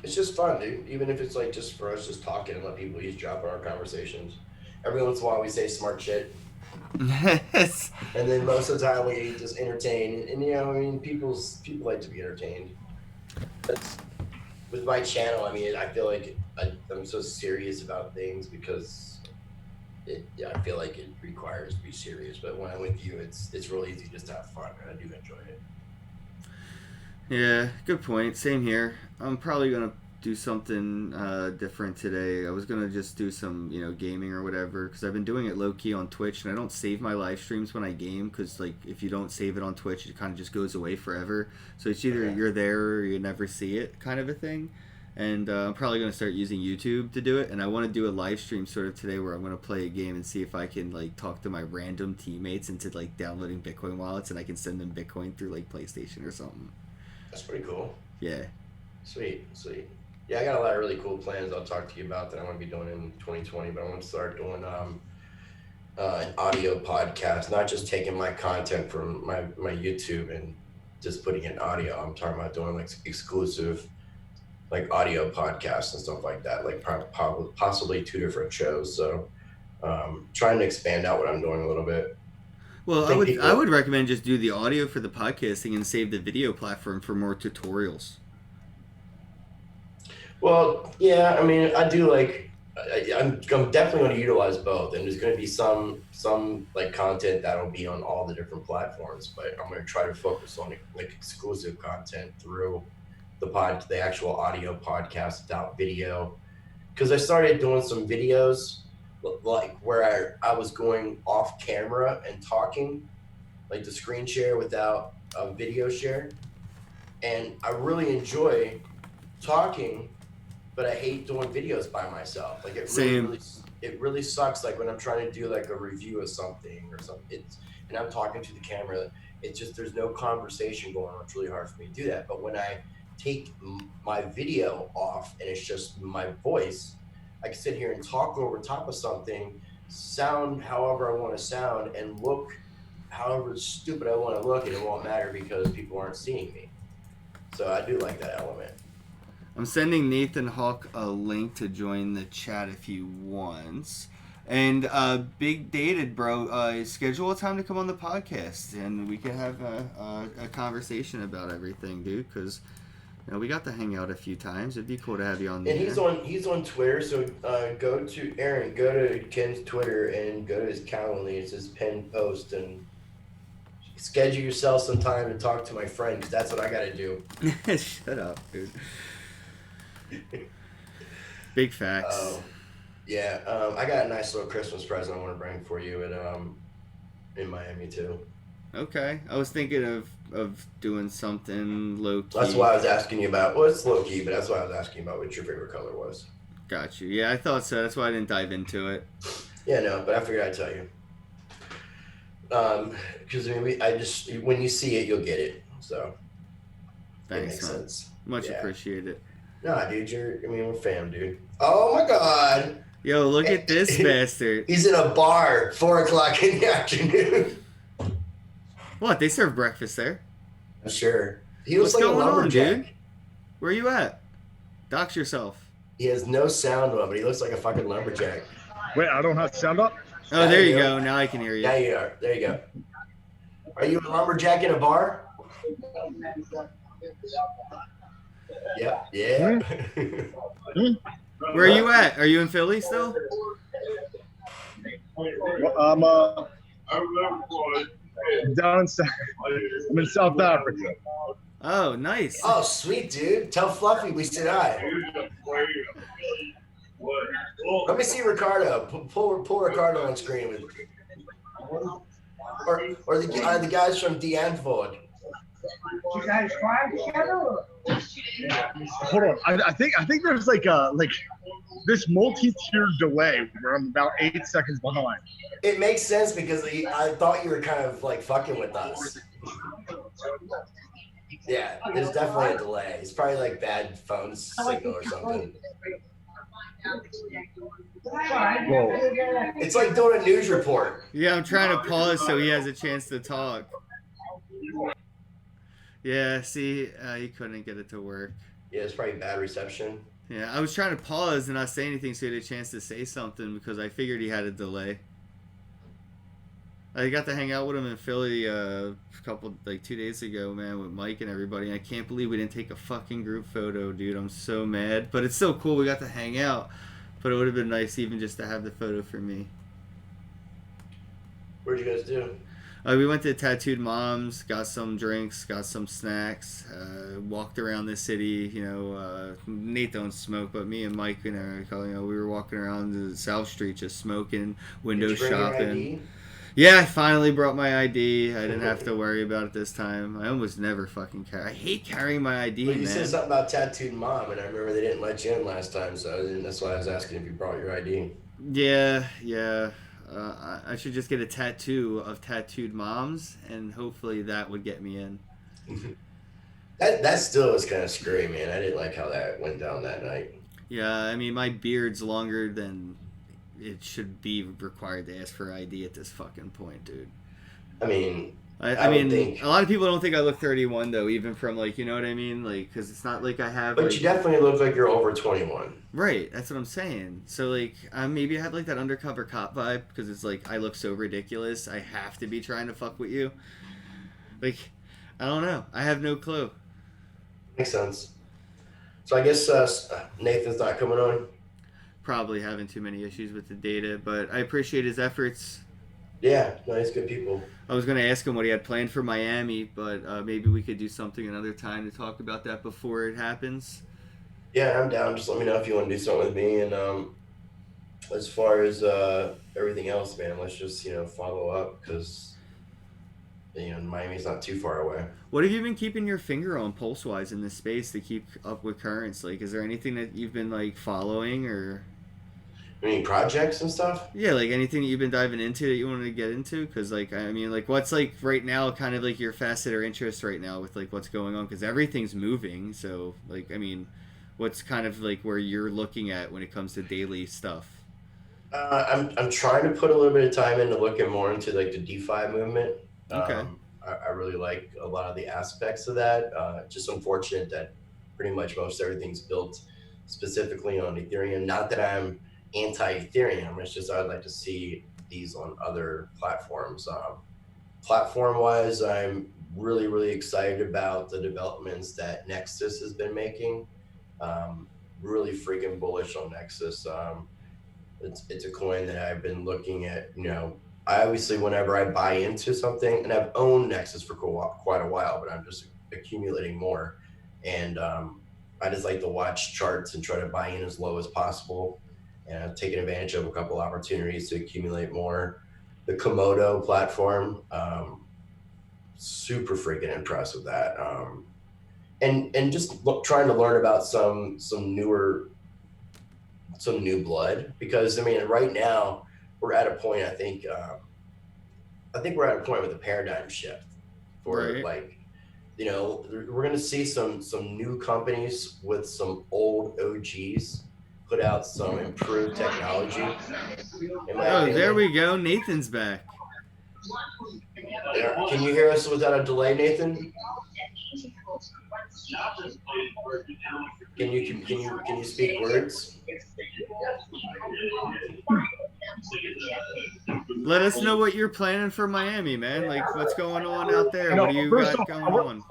It's just fun, dude. Even if it's like just for us, just talking and let people eavesdrop on our conversations. Every once in a while, we say smart shit, Yes. and then most of the time we just entertain. And you know, I mean, people like to be entertained. That's with my channel. I mean, I feel like I'm so serious about things because I feel like it requires to be serious. But when I'm with you, it's real easy just to have fun, and I do enjoy it. Yeah, good point. Same here. I'm probably gonna do something different today. I was gonna just do some, gaming or whatever, because I've been doing it low key on Twitch, and I don't save my live streams when I game, because like if you don't save it on Twitch, it kind of just goes away forever. So it's either Okay. you're there or you never see it, kind of a thing. And I'm probably gonna start using YouTube to do it, and I want to do a live stream sort of today where I'm gonna play a game and see if I can like talk to my random teammates into like downloading Bitcoin wallets, and I can send them Bitcoin through like PlayStation or something. That's pretty cool. Yeah. Sweet. Yeah, I got a lot of really cool plans I'll talk to you about that I want to be doing in 2020, but I want to start doing an audio podcast, not just taking my content from my YouTube and just putting it in audio. I'm talking about doing like exclusive like audio podcasts and stuff like that, like possibly 2 different shows. So trying to expand out what I'm doing a little bit. Well, I think I would recommend just do the audio for the podcasting and save the video platform for more tutorials. Well, yeah, I mean, I do like. I'm definitely going to utilize both, and there's going to be some like content that'll be on all the different platforms, but I'm going to try to focus on like exclusive content through the actual audio podcast without video, because I started doing some videos like where I was going off camera and talking, like the screen share without a video share, and I really enjoy talking, but I hate doing videos by myself. Like it really sucks. Like when I'm trying to do like a review of something or something, and I'm talking to the camera, it's just there's no conversation going on. It's really hard for me to do that. But when I take my video off and it's just my voice, I can sit here and talk over top of something, sound however I want to sound, and look however stupid I want to look, and it won't matter because people aren't seeing me. So I do like that element. I'm sending Nathan Hawk a link to join the chat if he wants. And Big Dated, bro, schedule a time to come on the podcast, and we can have a conversation about everything, dude, because we got to hang out a few times. It'd be cool to have you on there. And he's on Twitter, so go to Ken's Twitter and go to his Calendly. It's his pinned post, and schedule yourself some time to talk to my friend, because that's what I got to do. Shut up, dude. Big facts. Yeah, I got a nice little Christmas present I want to bring for you in Miami too. Okay, I was thinking of doing something low That's why key. I was asking you about. Well, it's low key, but that's why I was asking about what your favorite color was. Got you. Yeah, I thought so. That's why I didn't dive into it. Yeah, no, but I figured I'd tell you. Because I mean, I just when you see it, you'll get it. So it Thanks, makes man. sense. Much Yeah. appreciated. Nah, dude, I mean, we're fam, dude. Oh my God. Yo, look at this bastard. He's in a bar, 4 o'clock in the afternoon. What? They serve breakfast there. I'm sure. He looks What's like a going on, dude? lumberjack. Where you at? Dox yourself. He has no sound on, but he looks like a fucking lumberjack. Wait, I don't have sound up? Oh, there you go. Now I can hear Now you. you are. There you go. Are you a lumberjack in a bar? Yep. Yeah. Where are you at? Are you in Philly still? Well, I'm down south. I'm in South Africa. Oh, nice. Oh, sweet, dude. Tell Fluffy we said hi. Let me see Ricardo. Pull Ricardo on screen with, or the guys from D'Anford. Hold on. I think there's like this multi-tiered delay where I'm about 8 seconds behind. It makes sense because I thought you were kind of like fucking with us. Yeah, there's definitely a delay. It's probably like bad phone signal or something. Whoa. It's like doing a news report. Yeah, I'm trying to pause so he has a chance to talk. Yeah, see, he couldn't get it to work. Yeah, it's probably bad reception. Yeah, I was trying to pause and not say anything so he had a chance to say something because I figured he had a delay. I got to hang out with him in Philly a couple, like 2 days ago, man, with Mike and everybody. And I can't believe we didn't take a fucking group photo, dude. I'm so mad. But it's so cool we got to hang out. But it would have been nice even just to have the photo for me. What'd you guys do? We went to Tattooed Moms, got some drinks, got some snacks, walked around the city. You know, Nate don't smoke, but me and Mike and Eric, we were walking around the South Street just smoking, window Did you bring your shopping. ID? Yeah, I finally brought my ID. I didn't have to worry about it this time. I almost never fucking carry. I hate carrying my ID, Well, you man. said something about Tattooed Mom, and I remember they didn't let you in last time, so that's why I was asking if you brought your ID. Yeah. I should just get a tattoo of Tattooed Moms, and hopefully that would get me in. That still was kind of scary, man. I didn't like how that went down that night. Yeah, I mean, my beard's longer than it should be required to ask for ID at this fucking point, dude. I mean, I would mean, think. a lot of people don't think I look 31 though, even from like, you know what I mean, like, because it's not like I have. But like, you definitely look like you're over 21. Right, that's what I'm saying. So like, maybe I have like that undercover cop vibe because it's like I look so ridiculous. I have to be trying to fuck with you. Like, I don't know. I have no clue. Makes sense. So I guess Nathan's not coming on. Probably having too many issues with the data, but I appreciate his efforts. Yeah, no, he's good people. I was going to ask him what he had planned for Miami, but maybe we could do something another time to talk about that before it happens. Yeah, I'm down. Just let me know if you want to do something with me. And as far as everything else, man, let's just follow up because Miami's not too far away. What have you been keeping your finger on pulse-wise in this space to keep up with currents? Like, is there anything that you've been like following or? Any projects and stuff? Yeah, like anything that you've been diving into that you wanted to get into? Because, like, I mean, like, what's, like, right now kind of, like, your facet or interest right now with, like, what's going on? Because everything's moving. So, like, I mean, what's kind of, like, where you're looking at when it comes to daily stuff? I'm trying to put a little bit of time into looking more into, like, the DeFi movement. Okay. I really like a lot of the aspects of that. Just unfortunate that pretty much most everything's built specifically on Ethereum. Not that I'm anti-Ethereum. It's just I'd like to see these on other platforms. Platform-wise, I'm really, really excited about the developments that Nexus has been making. Really freaking bullish on Nexus. It's a coin that I've been looking at. I obviously, whenever I buy into something, and I've owned Nexus for quite a while, but I'm just accumulating more. And I just like to watch charts and try to buy in as low as possible. and I've taken advantage of a couple opportunities to accumulate more. The Komodo platform, super freaking impressed with that. And just trying to learn about some new blood, because I mean right now we're at a point, I think we're at a point with a paradigm shift for Right. like, we're going to see some new companies with some old OGs put out some improved technology, in my Oh, there opinion. we go. Nathan's back. Can you hear us without a delay, Nathan? Can you speak words? Let us know what you're planning for Miami, man. Like, what's going on out there? What do you First got off, going on?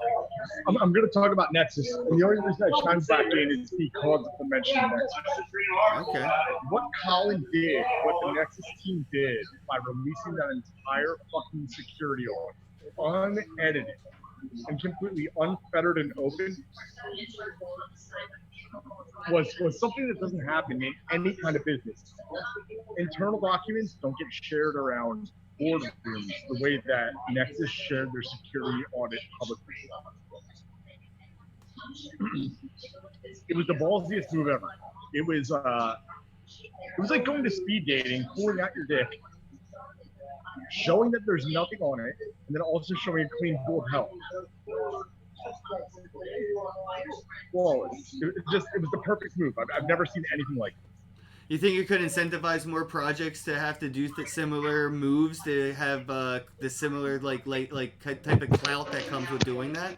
I'm going to talk about Nexus. And the only reason I chimed back in is because of the mention of Nexus. Okay. What Colin did, what the Nexus team did by releasing that entire fucking security audit, unedited and completely unfettered and open, was something that doesn't happen in any kind of business. Internal documents don't get shared around boardrooms the way that Nexus shared their security audit publicly. It was the ballsiest move ever. It was like going to speed dating, pulling out your dick, showing that there's nothing on it, and then also showing a clean bill of health. Flawless. It was the perfect move. I've never seen anything like it. You think you could incentivize more projects to have to do similar moves to have the similar like type of clout that comes with doing that?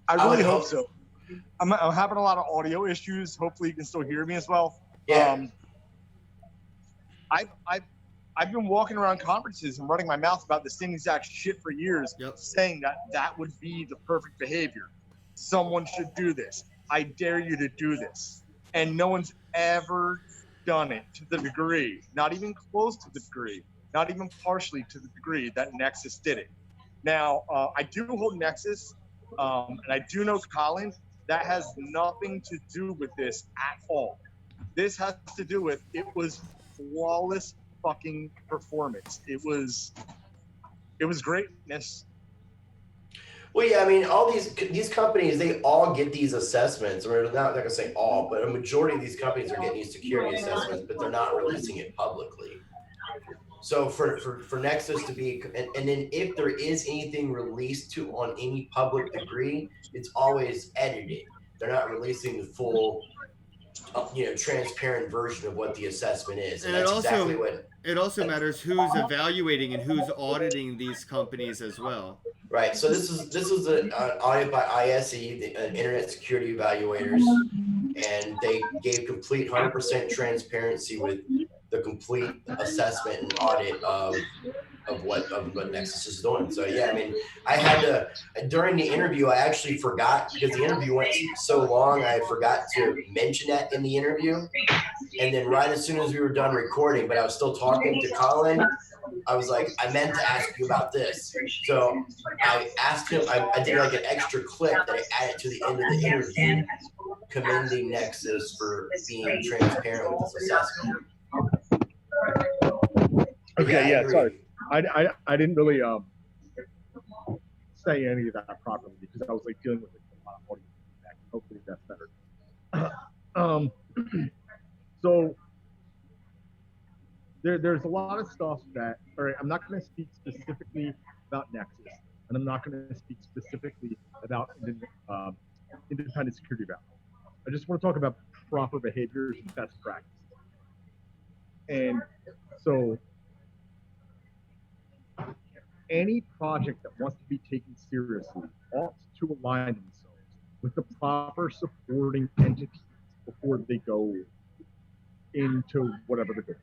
I I would really hope hope so. I'm having a lot of audio issues. Hopefully, you can still hear me as well. Yeah. I've been walking around conferences and running my mouth about the same exact shit for years, Yep. saying that would be the perfect behavior. Someone should do this. I dare you to do this. And no one's ever done it to the degree, not even close to the degree, not even partially to the degree that Nexus did it. Now, I do hold Nexus, and I do know Colin. That has nothing to do with this at all. This has to do with, it was flawless fucking performance. It was greatness. Well, yeah, I mean, all these companies, they all get these assessments, or not gonna say all, but a majority of these companies are getting these security assessments, but they're not releasing it publicly. So for Nexus to be, and then if there is anything released to on any public degree, it's always edited. They're not releasing the full, transparent version of what the assessment is, and And it that's exactly also what. it also matters who's evaluating and who's auditing these companies as well. Right. So this is an audit by ISE, the Internet Security Evaluators, and they gave complete 100% transparency with the complete assessment and audit of what Nexus is doing. So yeah, I mean, I had to, during the interview, I actually forgot, because the interview went so long, I forgot to mention that in the interview. And then right as soon as we were done recording, but I was still talking to Colin, I was like, I meant to ask you about this. So I asked him, I did like an extra clip that I added to the end of the interview, commending Nexus for being transparent with this assessment. Okay, Yeah, yeah, sorry. I didn't really say any of that properly because I was like dealing with a lot of audio feedback. Hopefully that's better. So there's a lot of stuff that, all right, I'm not going to speak specifically about Nexus, and I'm not going to speak specifically about independent security value. I just want to talk about proper behaviors and best practices. And so any project that wants to be taken seriously ought to align themselves with the proper supporting entities before they go into whatever they're doing.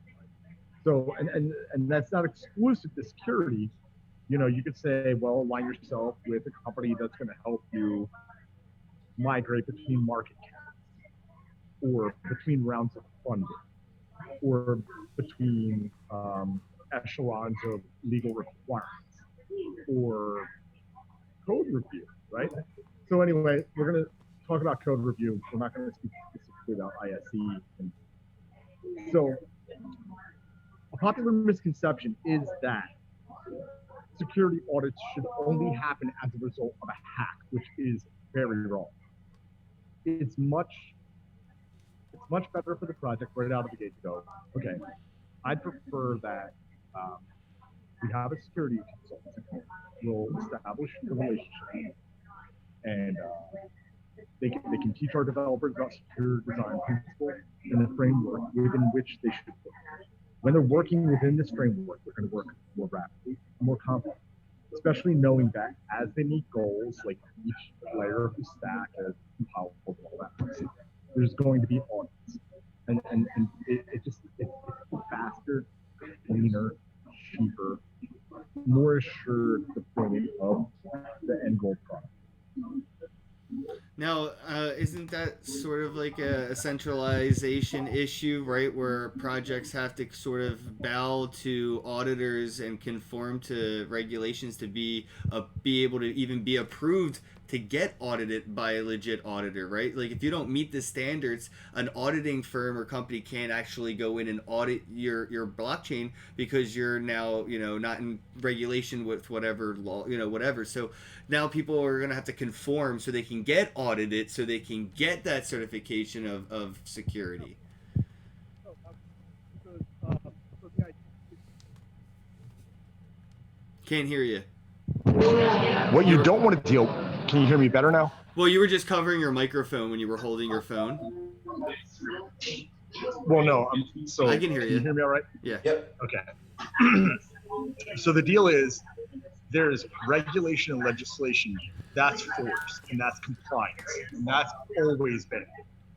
So, and that's not exclusive to security. You could say, well, align yourself with a company that's going to help you migrate between market caps, or between rounds of funding, or between echelons of legal requirements, or code review, right? So anyway, we're going to talk about code review. We're not going to speak specifically without ISE. And so a popular misconception is that security audits should only happen as a result of a hack, which is very wrong. It's much better for the project right out of the gate to go, okay, I'd prefer that we have a security consultant who will establish the relationship, and they can teach our developers about secure design principles and the framework within which they should work. When they're working within this framework, they're going to work more rapidly, more confidently, especially knowing that as they meet goals, like each layer of the stack is compiled and all that, there's going to be audits. And it's faster, cleaner, cheaper, more assured deployment of the end goal product. Now, isn't that sort of like a centralization issue, right? Where projects have to sort of bow to auditors and conform to regulations to be able to even be approved to get audited by a legit auditor, right? Like if you don't meet the standards, an auditing firm or company can't actually go in and audit your blockchain because you're now, not in regulation with whatever law, whatever. So now people are going to have to conform so they can get audited, so they can get that certification of security. Can't hear you. What you don't want to deal. Can you hear me better now? Well, you were just covering your microphone when you were holding your phone. Well, no. So I can hear you. Can you hear me all right? Yeah. Yep. Okay. So the deal is, there's regulation and legislation that's forced and that's compliance, and that's always been.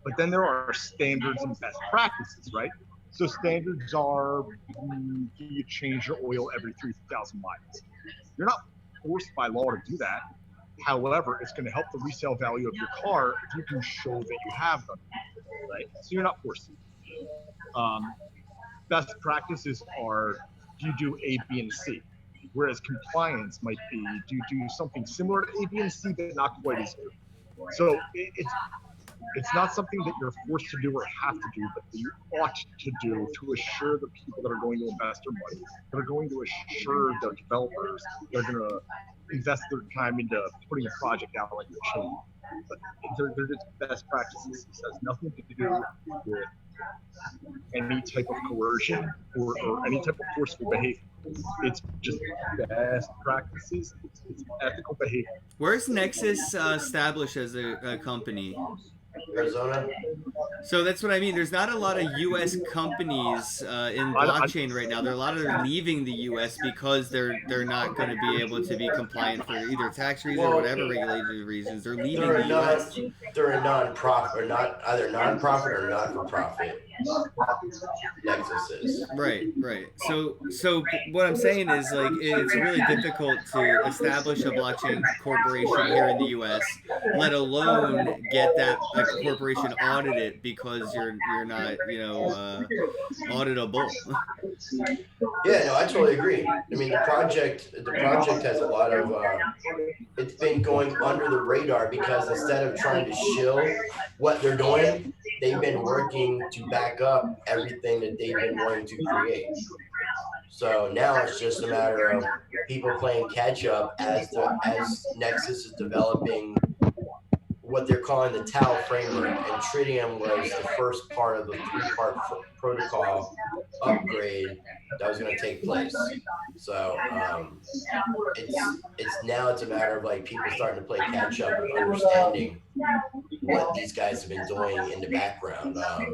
But then there are standards and best practices, right? So standards are, do you change your oil every 3,000 miles? You're not forced by law to do that. However, it's going to help the resale value of your car if you can show that you have them, right? So you're not forced to. Best practices are, do you do A, B, and C? Whereas compliance might be, do you do something similar to A, B, and C, but not quite as good? So it's not something that you're forced to do or have to do, but that you ought to do to assure the people that are going to invest their money, that are going to assure the developers that are going to invest their time into putting a project out like it should. But they're just best practices. It has nothing to do with any type of coercion or any type of forceful behavior. It's just best practices. It's ethical behavior. Where's Nexus established as a company? Arizona. So that's what I mean. There's not a lot of U.S. companies in blockchain right now. There are a lot of them leaving the U.S. because they're not going to be able to be compliant for either tax reasons or whatever regulatory reasons. They're leaving the U.S. They're a non-profit, or not either non-profit or not-for-profit. Nexus is. Right. So what I'm saying is, like, it's really difficult to establish a blockchain corporation here in the U.S., let alone get that corporation audited because you're not auditable. Yeah, no, I totally agree. I mean, the project has a lot of. It's been going under the radar because instead of trying to shill what they're doing, they've been working to back up everything that they've been wanting to create. So now it's just a matter of people playing catch up as Nexus is developing what they're calling the Tau framework, and Tritium was the first part of the three-part protocol upgrade that was going to take place. So it's a matter of like people starting to play catch up with understanding what these guys have been doing in the background. I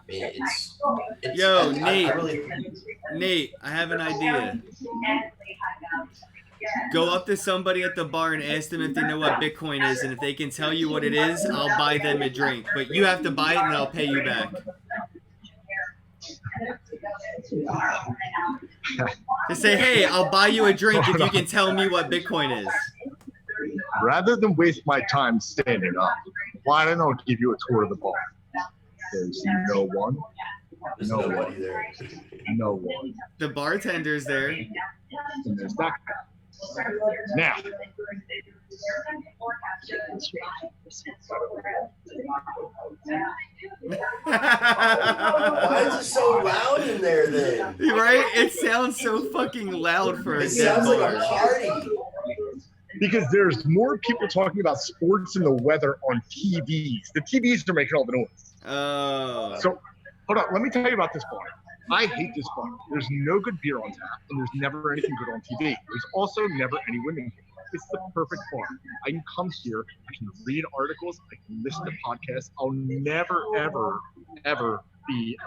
mean, it's Yo, Nate. really... Nate, I have an idea. Go up to somebody at the bar and ask them if they know what Bitcoin is, and if they can tell you what it is, I'll buy them a drink. But you have to buy it, and I'll pay you back. Just say, hey, I'll buy you a drink if you can tell me what Bitcoin is. Rather than waste my time standing up, why don't I give you a tour of the bar? There's no one. There's No nobody one. there. No one. The bartender's there. And there's that guy. Now, Why is it so loud in there then? Right? It sounds so fucking loud for a It dead sounds like bar. a party. Because there's more people talking about sports and the weather on TVs. The TVs are making all the noise. Oh. So, hold on. Let me tell you about this bar. I hate this bar. There's no good beer on tap, and there's never anything good on TV. There's also never any women here. It's the perfect bar. I can come here. I can read articles. I can listen to podcasts. I'll never, ever, ever be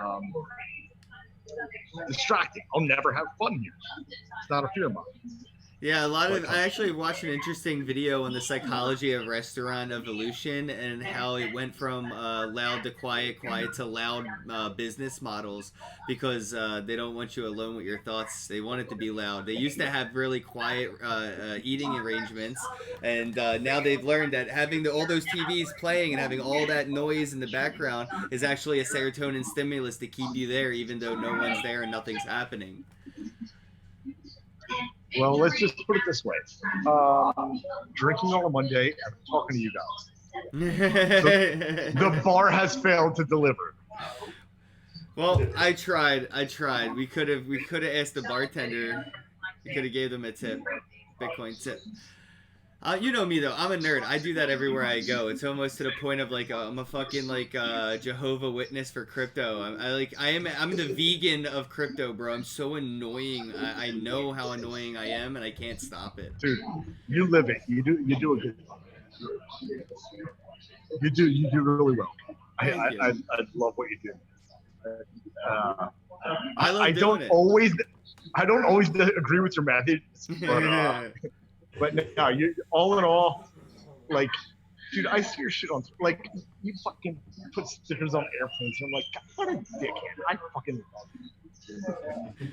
distracted. I'll never have fun here. It's not a fear of mine. Yeah, I actually watched an interesting video on the psychology of restaurant evolution and how it went from loud to quiet, quiet to loud business models because they don't want you alone with your thoughts. They want it to be loud. They used to have really quiet eating arrangements, and now they've learned that having all those TVs playing and having all that noise in the background is actually a serotonin stimulus to keep you there even though no one's there and nothing's happening. Well, let's just put it this way. Drinking on a Monday and talking to you guys. The bar has failed to deliver. Well, I tried. We could have asked the bartender. We could have gave them a tip. Bitcoin tip. You know me though. I'm a nerd. I do that everywhere I go. It's almost to the point of like I'm a fucking like Jehovah Witness for crypto. I'm the vegan of crypto, bro. I'm so annoying. I know how annoying I am, and I can't stop it. Dude, you live it. You do a good job. You do really well. I love what you do. I love I doing don't always agree with your methods, it. but no, you all in all, like, dude, I see your shit on like you fucking put stickers on airplanes. And I'm like, God, what a dickhead! I fucking love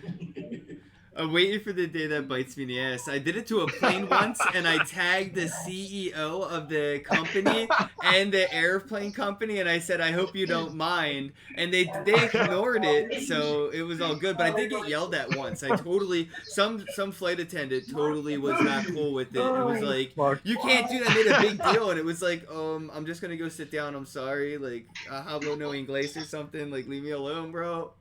you. I'm waiting for the day that bites me in the ass. I did it to a plane once, and I tagged the CEO of the company and the airplane company, and I said, "I hope you don't mind." And they ignored it, so it was all good. But I did get yelled at once. I totally some flight attendant totally was not cool with it. It was like, "You can't do that." I made a big deal, and it was like, I'm just gonna go sit down. I'm sorry. Like, hablo no inglés or something. Like, leave me alone, bro.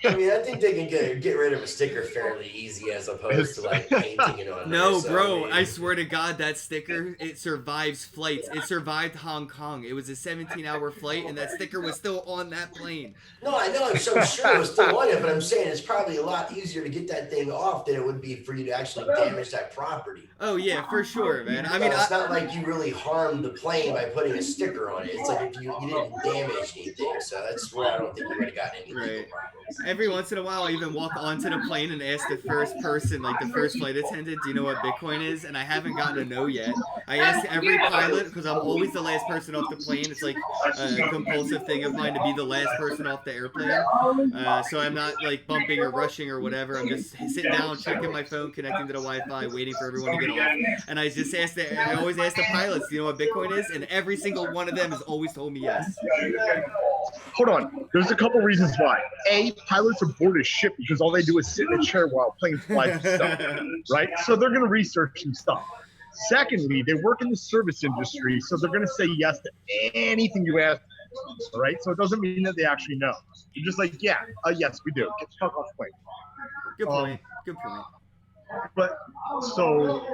I mean, I think they can get rid of a sticker fairly easy as opposed to like painting it on. No, there. So, bro, I mean, I swear to God, that sticker, it survives flights. It survived Hong Kong. It was a 17-hour flight, and that sticker was still on that plane. No, I know. I'm so sure it was still on it, but I'm saying it's probably a lot easier to get that thing off than it would be for you to actually damage that property. Oh, yeah, for sure, man. I mean, it's not like you really harmed the plane by putting a sticker on it. It's like if you didn't damage anything. So that's where I don't think you would have gotten any legal problems. Every once in a while, I even walk onto the plane and ask the first person, like the first flight attendant, do you know what Bitcoin is? And I haven't gotten a no yet. I ask every pilot, because I'm always the last person off the plane. It's like a compulsive thing of mine to be the last person off the airplane. So I'm not like bumping or rushing or whatever. I'm just sitting down, checking my phone, connecting to the Wi-Fi, waiting for everyone to get off. And I just I always ask the pilots, do you know what Bitcoin is? And every single one of them has always told me yes. Hold on. There's a couple reasons why. A, pilots are bored as shit because all they do is sit in a chair while planes fly through stuff, right? So they're going to research some stuff. Secondly, they work in the service industry, so they're going to say yes to anything you ask, right? So it doesn't mean that they actually know. They're just like, yeah, yes, we do. Get the fuck off the plane. Good point. Good point. But so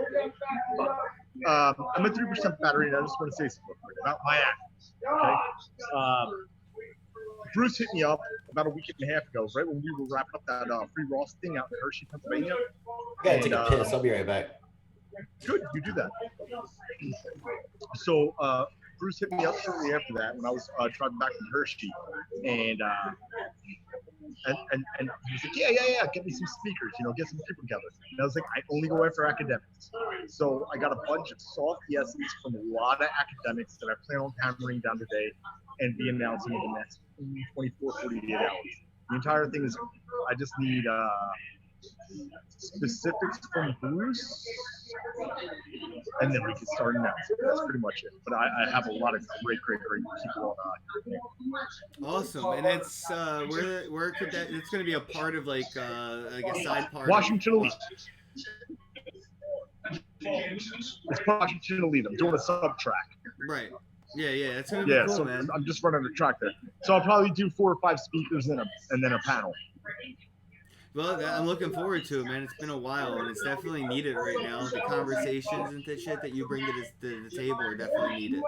I'm at 3% battery, and I just want to say something about my act. Okay. Bruce hit me up about a week and a half ago, right when we were wrapping up that free Ross thing out in Hershey, Pennsylvania. I gotta take a piss. I'll be right back. Good, you do that. So Bruce hit me up shortly after that when I was driving back from Hershey, and he was like, yeah, get me some speakers, get some people together. And I was like, I only go after academics. So I got a bunch of soft yeses from a lot of academics that I plan on hammering down today and be announcing in the next 24, 48 hours. The entire thing is, I just need specifics from Bruce, and then we can start announcing. That's pretty much it. But I have a lot of great people on. Awesome, and it's where could that? It's going to be a part of like a side part. Washington Elite. It's Washington Elite. I'm doing a sub track. Right. Yeah, that's gonna be Yeah, cool, so man. I'm just running the track there. So I'll probably do 4 or 5 speakers and then a panel. Well, I'm looking forward to it, man. It's been a while, and it's definitely needed right now. The conversations and the shit that you bring to the table are definitely needed.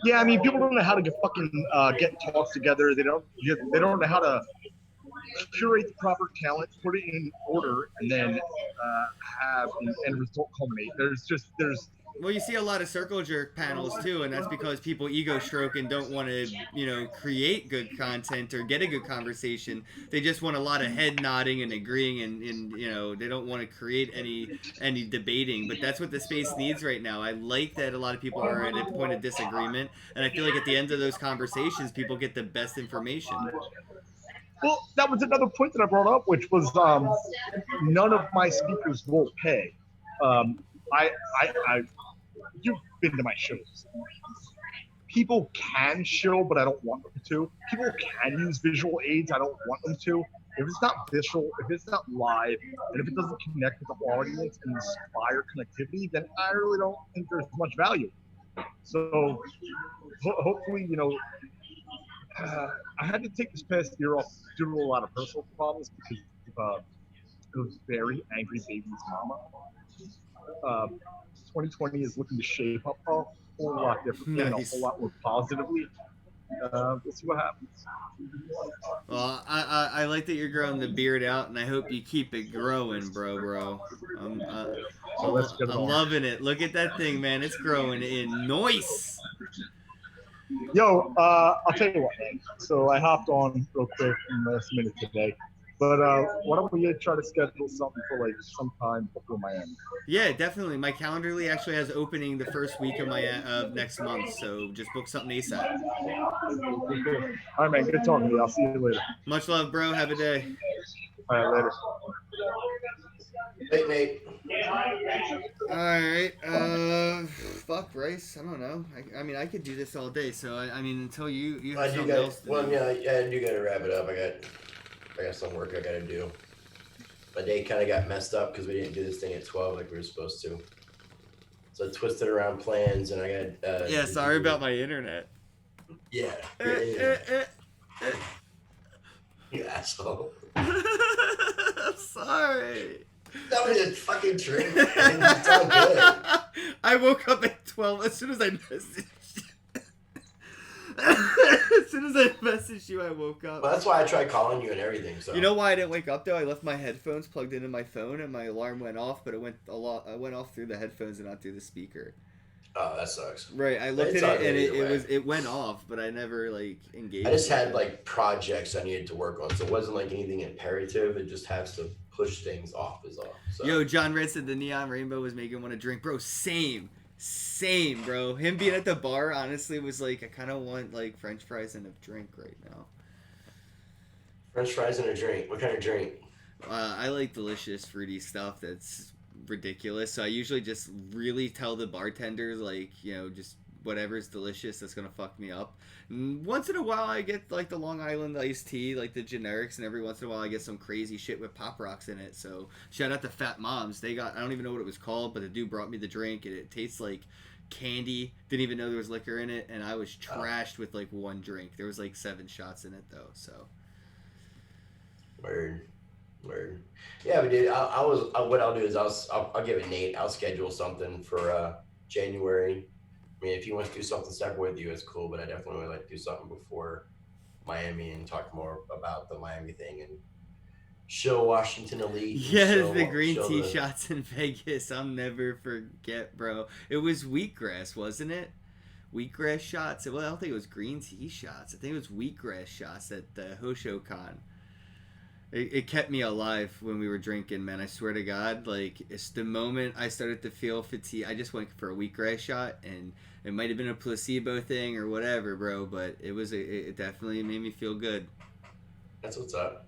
Yeah, I mean, people don't know how to get talks together. They don't know how to curate the proper talent, put it in order, and then have an end result culminate. There's Well, you see a lot of circle jerk panels too, and that's because people ego stroke and don't want to, create good content or get a good conversation. They just want a lot of head nodding and agreeing, and they don't want to create any debating. But that's what the space needs right now. I like that a lot of people are at a point of disagreement, and I feel like at the end of those conversations, people get the best information. Well, that was another point that I brought up, which was none of my speakers will pay. I you've been to my shows. People can show, but I don't want them to. People can use visual aids. I don't want them to. If it's not visual, if it's not live, and if it doesn't connect with the audience and inspire connectivity, then I really don't think there's much value. So hopefully, I had to take this past year off due to a lot of personal problems because it was very angry baby's mama. 2020 is looking to shape up a whole lot differently and a Nice. whole lot more positively. We'll see what happens. Well, I like that you're growing the beard out, and I hope you keep it growing, bro. I'm Let's get it I'm on. loving it. Look at that thing, man. It's growing in. Nice. Yo, I'll tell you what, man. So I hopped on real quick in the last minute today. But why don't we try to schedule something for like sometime before Miami? Yeah, definitely. My Calendarly actually has opening the first week of next month, so just book something ASAP. Okay. All right, man. Good talking to you. I'll see you later. Much love, bro. Have a day. All right, later. Hey, Nate. All right. Fuck, Bryce. I don't know. I mean, I could do this all day. So I mean, until you have something else to do. Well, yeah, I do gotta wrap it up. I got some work I gotta do. My day kind of got messed up because we didn't do this thing at 12 like we were supposed to. So I twisted around plans, and I got. Yeah, sorry about my internet. Yeah. You asshole. I'm sorry. That was a fucking drink, man. It's all good. I woke up at 12 as soon as I messaged you. As soon as I messaged you, I woke up. Well, that's why I tried calling you and everything. So You know why I didn't wake up though? I left my headphones plugged into my phone and my alarm went off, but it went off through the headphones and not through the speaker. Oh, that sucks. Right, I looked It's at all it good and either way. it went off, but I never like engaged. I just with had it. like projects I needed to work on, so it wasn't like anything imperative. It just has to push things off, is all. So. Yo, John Red said the neon rainbow was making one to drink, bro. Same, bro. Him being at the bar honestly was like I kind of want like French fries and a drink right now. French fries and a drink. What kind of drink? I like delicious fruity stuff that's ridiculous. So I usually just really tell the bartenders like just whatever's delicious that's gonna fuck me up. And once in a while I get like the Long Island iced tea, like the generics, and every once in a while I get some crazy shit with Pop Rocks in it. So shout out to Fat Moms. They got I don't even know what it was called, but the dude brought me the drink and it tastes like candy. Didn't even know there was liquor in it, and I was trashed with like one drink. There was like 7 shots in it though. So Word. Yeah, but dude, what I'll do is I'll give it Nate. I'll schedule something for January. I mean, if he wants to do something separate with you, it's cool. But I definitely would like to do something before Miami and talk more about the Miami thing and show Washington Elite. yes, the green tea shots in Vegas. I'll never forget, bro. It was wheatgrass, wasn't it? Wheatgrass shots. Well, I don't think it was green tea shots. I think it was wheatgrass shots at the Hoshokan. It kept me alive when we were drinking, man. I swear to God, like it's the moment I started to feel fatigue. I just went for a wheatgrass shot, and it might have been a placebo thing or whatever, bro. But it definitely made me feel good. That's what's up.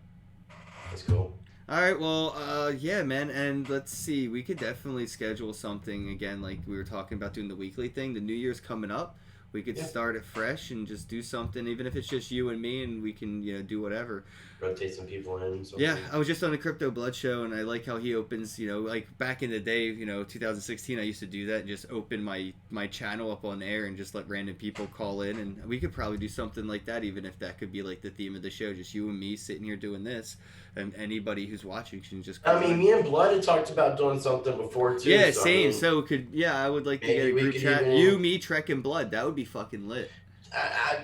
That's cool. All right, well, yeah, man, and let's see. We could definitely schedule something again, like we were talking about doing the weekly thing. The New Year's coming up. We could Yeah. start it fresh and just do something, even if it's just you and me, and we can, do whatever. Rotate some people in. And Yeah, I was just on a Crypto Blood show, and I like how he opens, like back in the day, 2016, I used to do that and just open my channel up on air and just let random people call in, and we could probably do something like that, even if that could be like the theme of the show, just you and me sitting here doing this, and anybody who's watching can just call I mean, in. me and Blood had talked about doing something before too. Yeah, so, same. I mean, So I would like to get a maybe we group could chat. even- You, me, Trek, and Blood. That would be fucking lit.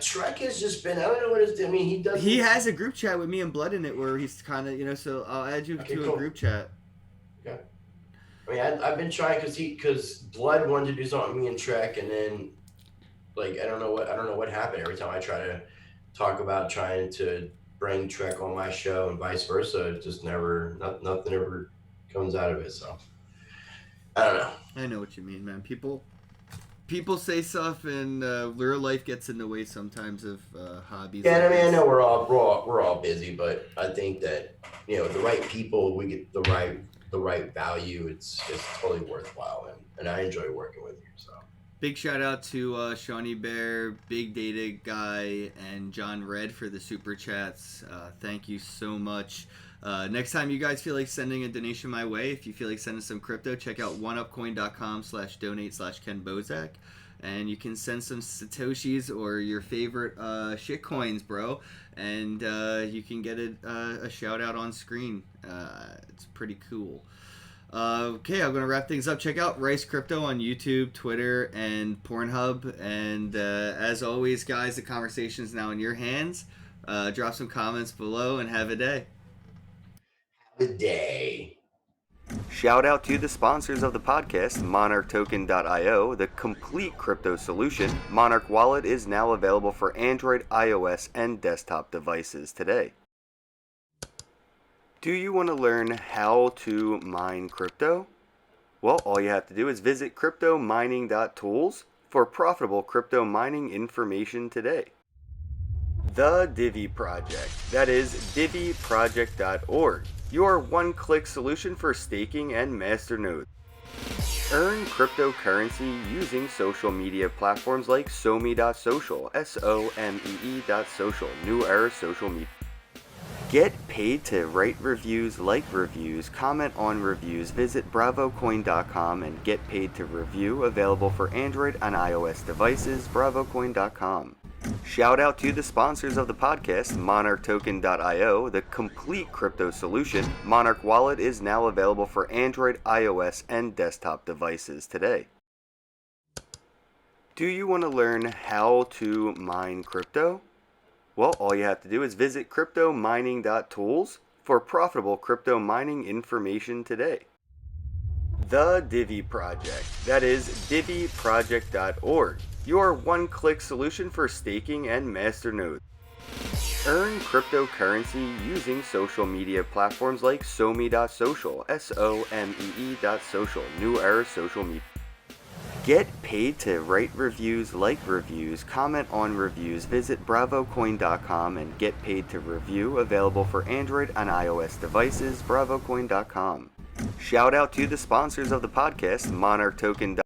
Trek has just been. I don't know what it's. I mean, he does. He has a group chat with me and Blood in it where he's kind of, so I'll add you Okay, to cool. a group chat. Okay. I mean, I've been trying because Blood wanted to do something with me and Trek, and then like I don't know what happened. Every time I try to talk about trying to bring Trek on my show and vice versa, it just nothing ever comes out of it. So I don't know. I know what you mean, man. People say stuff, and real life gets in the way sometimes of hobbies. Yeah, and I like mean, I this. know we're all busy, but I think that the right people, we get the right value. It's totally worthwhile, and I enjoy working with you. So Big shout out to Shawnee Bear, Big Data Guy, and John Red for the super chats. Thank you so much. Next time you guys feel like sending a donation my way, if you feel like sending some crypto, check out oneupcoin.com/donate/Ken Bozak. And you can send some Satoshis or your favorite shit coins, bro. And you can get a shout out on screen. It's pretty cool. Okay, I'm going to wrap things up. Check out Rice Crypto on YouTube, Twitter, and Pornhub. And as always, guys, the conversation is now in your hands. Drop some comments below and have a day. the day. Shout out to the sponsors of the podcast, MonarchToken.io, the complete crypto solution. Monarch Wallet is now available for Android, iOS, and desktop devices today. Do you want to learn how to mine crypto? Well, all you have to do is visit cryptomining.tools for profitable crypto mining information today. The Divi Project, that is diviproject.org, your one-click solution for staking and masternodes. Earn cryptocurrency using social media platforms like SoMe.social, SOMEE.social, New Era Social Media. Get paid to write reviews, like reviews, comment on reviews. Visit bravocoin.com and get paid to review, available for Android and iOS devices, bravocoin.com. Shout out to the sponsors of the podcast, MonarchToken.io, the complete crypto solution. Monarch Wallet is now available for Android, iOS, and desktop devices today. Do you want to learn how to mine crypto? Well, all you have to do is visit cryptomining.tools for profitable crypto mining information today. The Divi Project, that is diviproject.org, your one-click solution for staking and masternodes. Earn cryptocurrency using social media platforms like SoMe.social, SOMEE.social, New Era Social Media. Get paid to write reviews, like reviews, comment on reviews. Visit bravocoin.com and get paid to review, available for Android and iOS devices, bravocoin.com. Shout out to the sponsors of the podcast, MonarchToken.io.